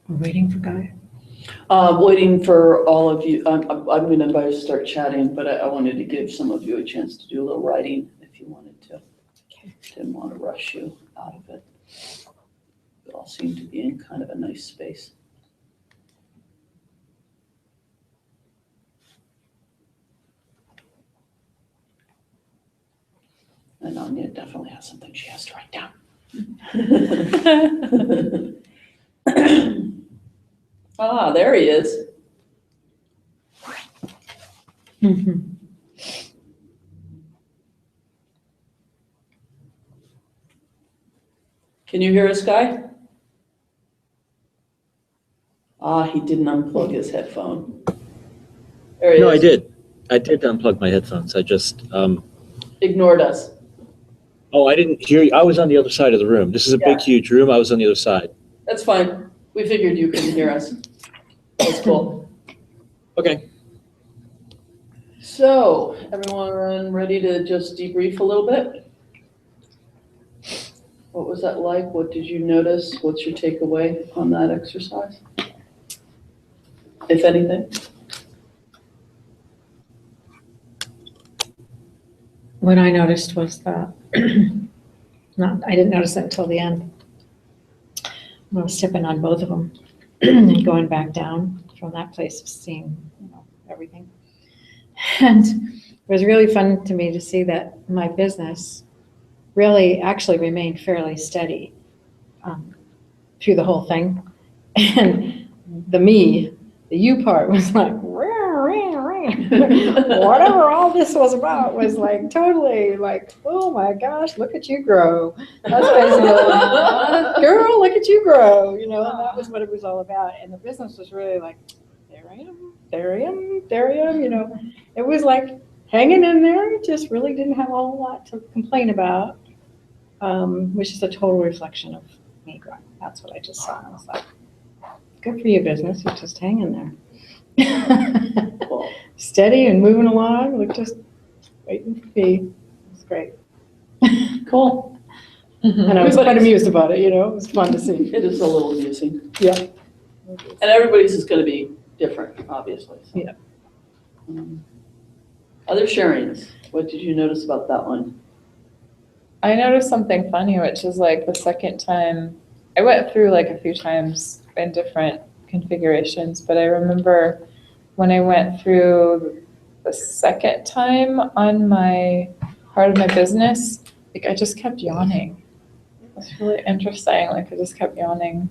We're waiting for Guy. Waiting for all of you. I'm going to invite you to start chatting, but I wanted to give some of you a chance to do a little writing if you wanted to. Didn't want to rush you out of it. You all seem to be in kind of a nice space. And Anya definitely has something she has to write down. Ah, there he is. Can you hear us, Guy? Ah, he didn't unplug his headphone. There he No, is. I did. I did unplug my headphones. I just, Ignored us. oh, I didn't hear you. I was on the other side of the room. This is a big, Yeah. huge room. I was on the other side. That's fine. We figured you couldn't hear us. That's cool. Okay. So, everyone ready to just debrief a little bit? What was that like? What did you notice? What's your takeaway on that exercise? If anything? What I noticed was that, I didn't notice it until the end. I was stepping on both of them and going back down from that place of seeing, everything. And it was really fun to me to see that my business really actually remained fairly steady through the whole thing. And the you part was like, whatever all this was about was like totally like, oh my gosh, look at you grow. That's basically, girl, look at you grow, and that was what it was all about. And the business was really like, there I am, there I am, there I am, It was like hanging in there, just really didn't have a whole lot to complain about, which is a total reflection of me growing. That's what I just saw. I was like, good for you, business, you're just hanging there. Steady and moving along, like just waiting for me. It's great. Cool. And I was quite amused about it, it was fun to see. It is a little amusing. Yeah. And everybody's is going to be different, obviously. So. Yeah. Other sharings, what did you notice about that one? I noticed something funny, which is like the second time, I went through like a few times in different configurations, but I remember when I went through the second time on my part of my business, like I just kept yawning. It was really interesting, like I just kept yawning.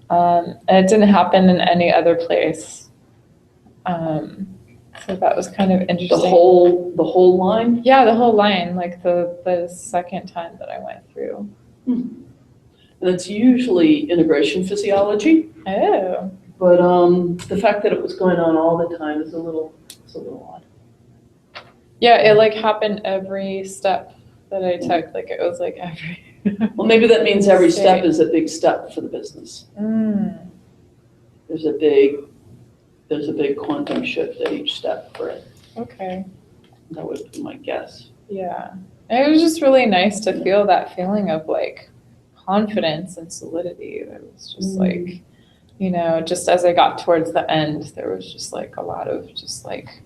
And it didn't happen in any other place. So that was kind of interesting. The whole line? Yeah, the whole line, like the second time that I went through. And it's usually integration physiology, Oh. but the fact that it was going on all the time is a little odd. Yeah, it like happened every step that I took. Like it was like every. Well, maybe that means every step is a big step for the business. Mm. There's a big quantum shift at each step for it. Okay. That would be my guess. Yeah. And it was just really nice to feel that feeling of like confidence and solidity. It was just like, just as I got towards the end, there was just like a lot of just like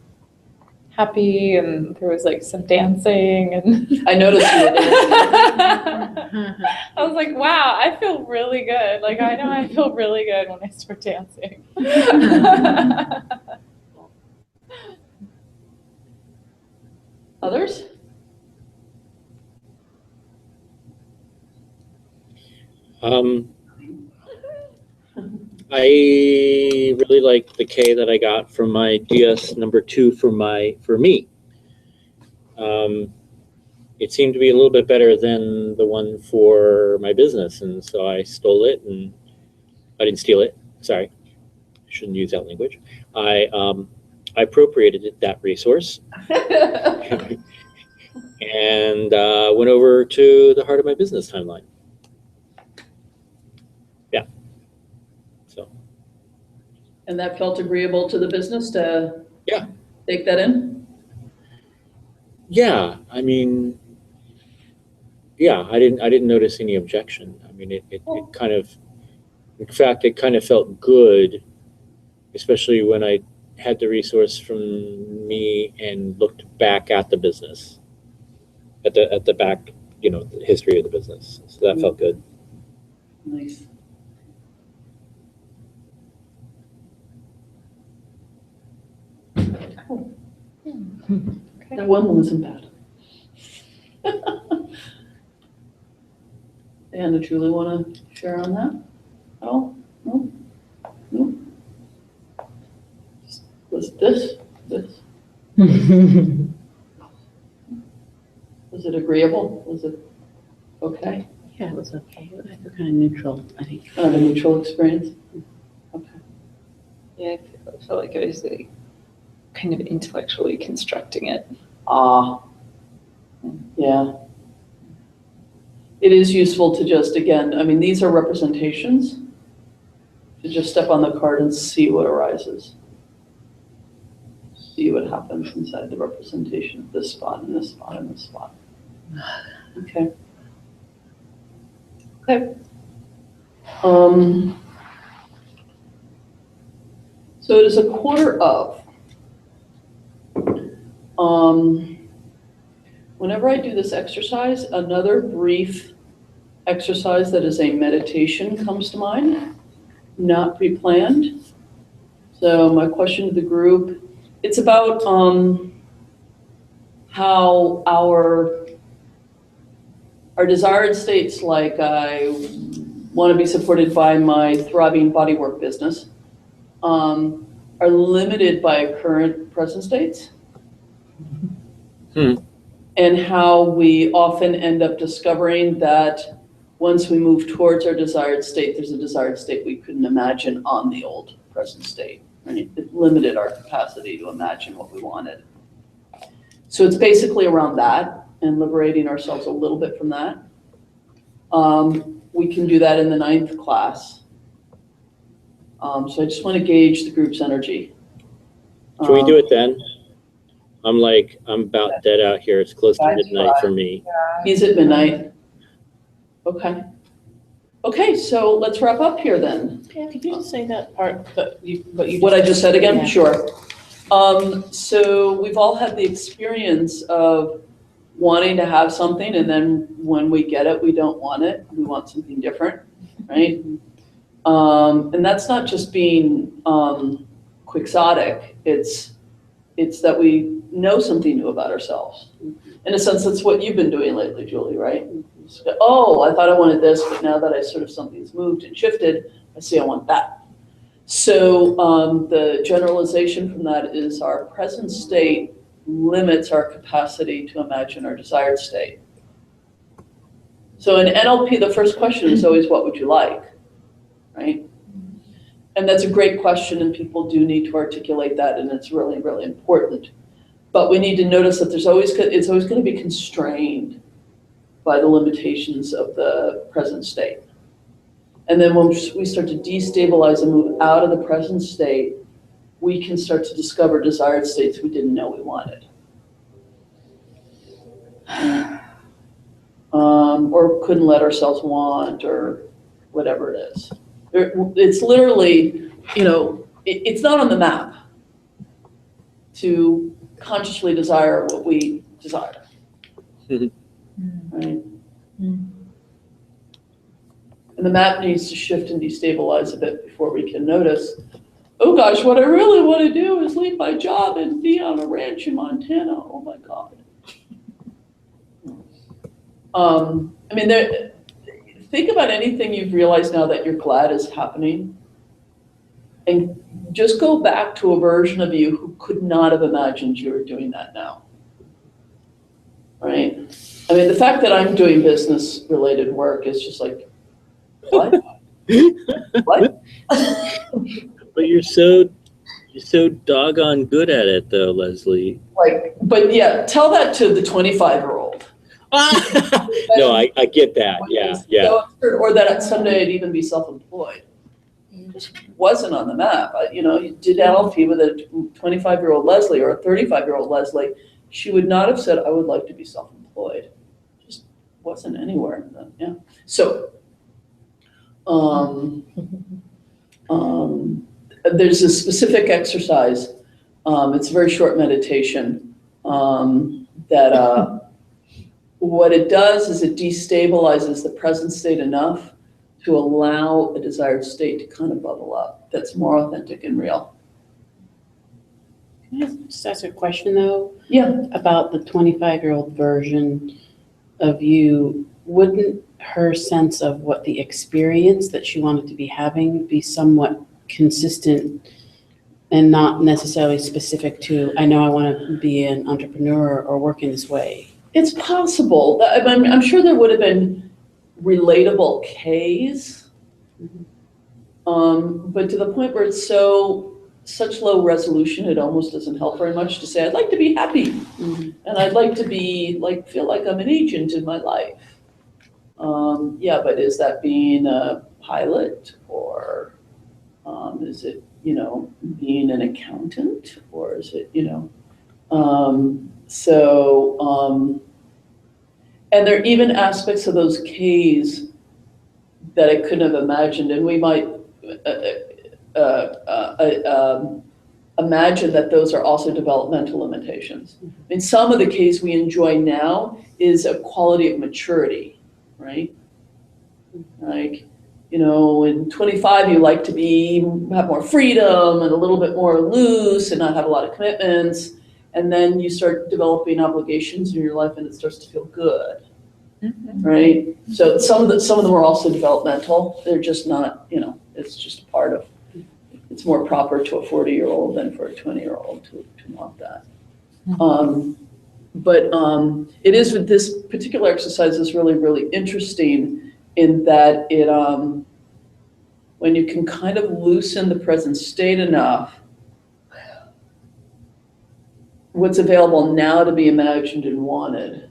happy, and there was like some dancing, and I noticed you were dancing. I was like, wow, I feel really good. Like I know I feel really good when I start dancing. Others? I really like the K that I got from my DS number 2 for me. It seemed to be a little bit better than the one for my business, and so I stole it, and I didn't steal it. Sorry, I shouldn't use that language. I appropriated that resource and went over to the heart of my business timeline. Yeah. So. And that felt agreeable to the business to Yeah. take that in? Yeah, I mean, yeah, I didn't notice any objection. I mean, it kind of, in fact, it kind of felt good, especially when I had the resource from me and looked back at the business, at the back, the history of the business. So that felt good. Nice. Cool. That one wasn't bad. Anna, Julie, want to share on that at all? No? No? Was this? Was it agreeable? Was it okay? Yeah, it was okay. I feel kind of neutral, I think. Kind of a neutral experience? Okay. Yeah, I felt like it was kind of intellectually constructing it. Yeah. It is useful to just, again, I mean, these are representations, to just step on the card and see what arises. See what happens inside the representation of this spot and this spot and this spot. Okay. Okay. So it is a quarter of. Whenever I do this exercise, another brief exercise that is a meditation comes to mind, not pre-planned. So my question to the group, it's about how our desired states, like I want to be supported by my thriving bodywork business, are limited by current present states. And how we often end up discovering that once we move towards our desired state, there's a desired state we couldn't imagine on the old present state. Right? It limited our capacity to imagine what we wanted. So it's basically around that and liberating ourselves a little bit from that. We can do that in the 9th class. So I just want to gauge the group's energy. Can we do it then? I'm about dead out here. It's close to midnight for me. He's at midnight. Okay. Okay, so let's wrap up here then. Could you just say that part, What I just said again? Yeah. Sure. So we've all had the experience of wanting to have something, and then when we get it, we don't want it. We want something different, right? And that's not just being quixotic. It's that we know something new about ourselves. In a sense, that's what you've been doing lately, Julie, right? Oh, I thought I wanted this, but now that something's moved and shifted, I see I want that. So the generalization from that is our present state limits our capacity to imagine our desired state. So in NLP, the first question is always, what would you like, right? And that's a great question, and people do need to articulate that, and it's really, really important. But we need to notice that it's always going to be constrained by the limitations of the present state. And then when we start to destabilize and move out of the present state, we can start to discover desired states we didn't know we wanted. Or couldn't let ourselves want, or whatever it is. It's literally, it's not on the map to consciously desire what we desire. Right? And the map needs to shift and destabilize a bit before we can notice, oh gosh, what I really want to do is leave my job and be on a ranch in Montana. Oh my God. Think about anything you've realized now that you're glad is happening, and just go back to a version of you who could not have imagined you were doing that now. Right? The fact that I'm doing business-related work is just like, what? What? But you're so doggone good at it, though, Leslie. But yeah, tell that to the 25-year-old. No, I get that. Yeah. Or that someday I'd even be self-employed. It just wasn't on the map. You did NLP with a 25-year-old Leslie or a 35-year-old Leslie. She would not have said, I would like to be self-employed. Just wasn't anywhere. Yeah. So, there's a specific exercise. It's a very short meditation that what it does is it destabilizes the present state enough to allow a desired state to kind of bubble up that's more authentic and real. Can I just ask a question, though? Yeah. About the 25-year-old version of you. Wouldn't her sense of what the experience that she wanted to be having be somewhat consistent and not necessarily specific to, I know I want to be an entrepreneur or work in this way? It's possible. I'm sure there would have been relatable Ks, but to the point where it's so such low resolution, it almost doesn't help very much to say, I'd like to be happy. Mhm. And I'd like to be, like, feel like I'm an agent in my life. Yeah, but is that being a pilot, or is it, being an accountant, or is it, and there are even aspects of those Ks that I couldn't have imagined, and we might imagine that those are also developmental limitations. I mean, some of the Ks we enjoy now is a quality of maturity, right? Like, in 25, you like to have more freedom and a little bit more loose and not have a lot of commitments. And then you start developing obligations in your life and it starts to feel good, right? So some of them are also developmental. They're just not, it's just a part of, it's more proper to a 40-year-old than for a 20-year-old to want that. But it is, this particular exercise is really, really interesting in that it, when you can kind of loosen the present state enough, what's available now to be imagined and wanted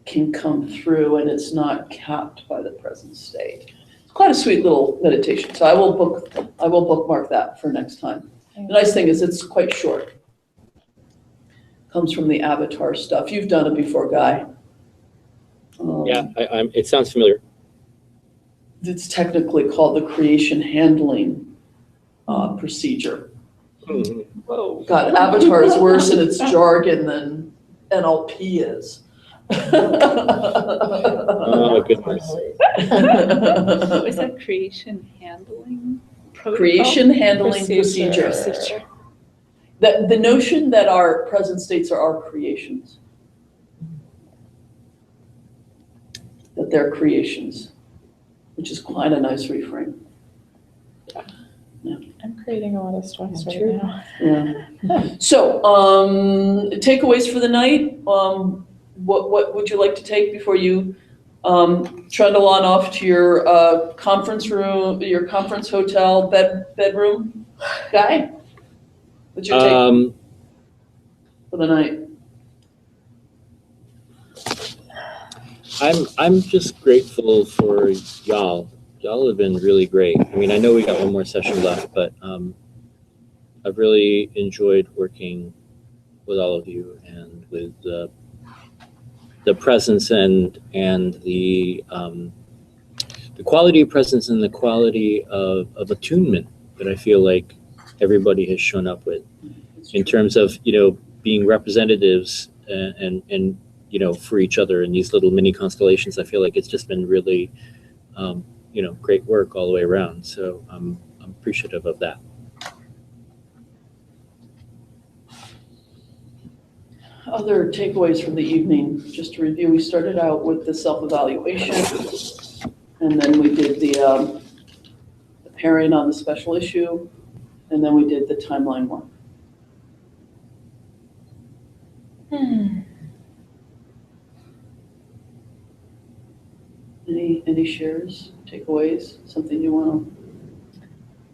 can come through, and it's not capped by the present state. It's quite a sweet little meditation. So I will bookmark that for next time. The nice thing is it's quite short. Comes from the Avatar stuff. You've done it before, Guy. Yeah, it sounds familiar. It's technically called the creation handling procedure. Whoa. God, Avatar is worse in its jargon than NLP is. Oh, goodness. What was that creation handling protocol? Creation handling procedure. The notion that our present states are our creations. That they're creations, which is quite a nice reframe. I'm creating a lot of stress right True. now. Yeah. So, takeaways for the night. What would you like to take before you trundle on off to your conference room, your conference hotel bedroom? Guy, what's your take for the night? I'm just grateful for y'all. Y'all have been really great. I mean, I know we got one more session left, but I've really enjoyed working with all of you and with the presence and the quality of presence and the quality of attunement that I feel like everybody has shown up with in terms of, being representatives and for each other in these little mini constellations. I feel like it's just been really, great work all the way around. So I'm appreciative of that. Other takeaways from the evening, just to review, we started out with the self-evaluation, and then we did the pairing on the special issue, and then we did the timeline one. Any shares, takeaways, something you want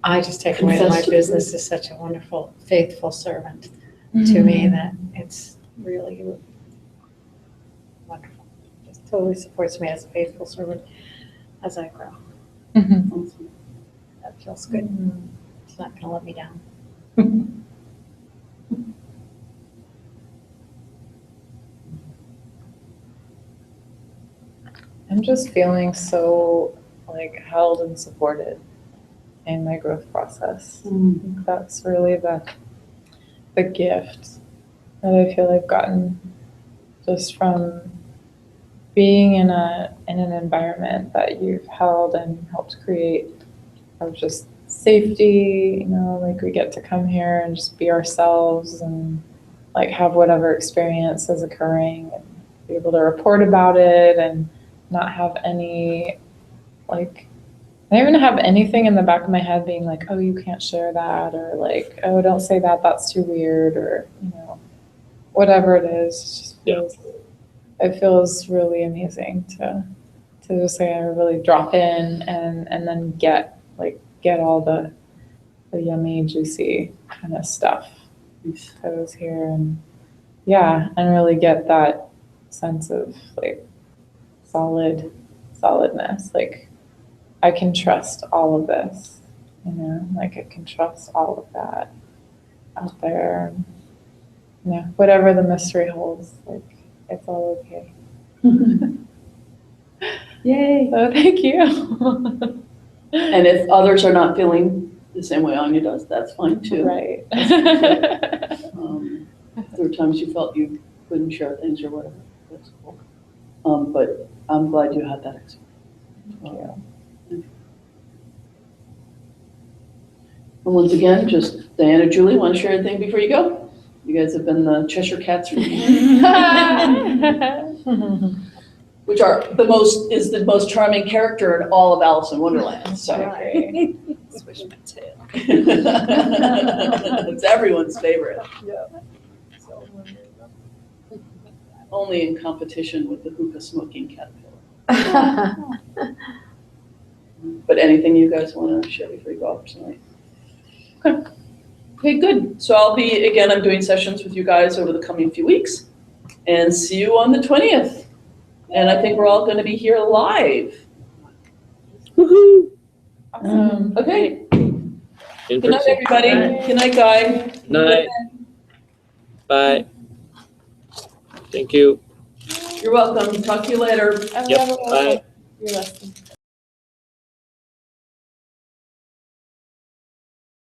I just take away that my Confess to business is such a wonderful, faithful servant to me that it's really wonderful. Just totally supports me as a faithful servant as I grow. to? That feels good. It's not going to let me down. I'm just feeling so held and supported in my growth process. I think that's really the gift that I feel I've gotten just from being in an environment that you've held and helped create of just safety, we get to come here and just be ourselves and have whatever experience is occurring and be able to report about it and not have any I don't even have anything in the back of my head being oh, you can't share that, or oh, don't say that, that's too weird, or whatever it is. It feels really amazing to just really drop in and then get all the the yummy, juicy kind of stuff goes here, and yeah, and really get that sense of like solidness. Like I can trust all of this, you know, like I can trust all of that out there. Yeah, whatever the mystery holds, like it's all okay. Yay. So thank you. And if others are not feeling the same way Anya does, that's fine too. Right. There were times you felt you couldn't share things or whatever. That's cool. But I'm glad you had that experience. Thank you. And once again, just Diana, Julie, want to share anything before you go? You guys have been the Cheshire Cats for me. Which are the most charming character in all of Alice in Wonderland. So Right. Swish my tail. it's everyone's favorite. Yeah. Only in competition with the hookah smoking caterpillar. But anything you guys want to share before you go off tonight? Okay. Okay, good. So I'm doing sessions with you guys over the coming few weeks, and see you on the 20th. And I think we're all going to be here live. Woohoo! Awesome. Okay. In Good night, person. everybody. Good night, Guy. Night. Bye. Thank you. You're welcome. Talk to you later. And Yep, have a bye. Your lesson.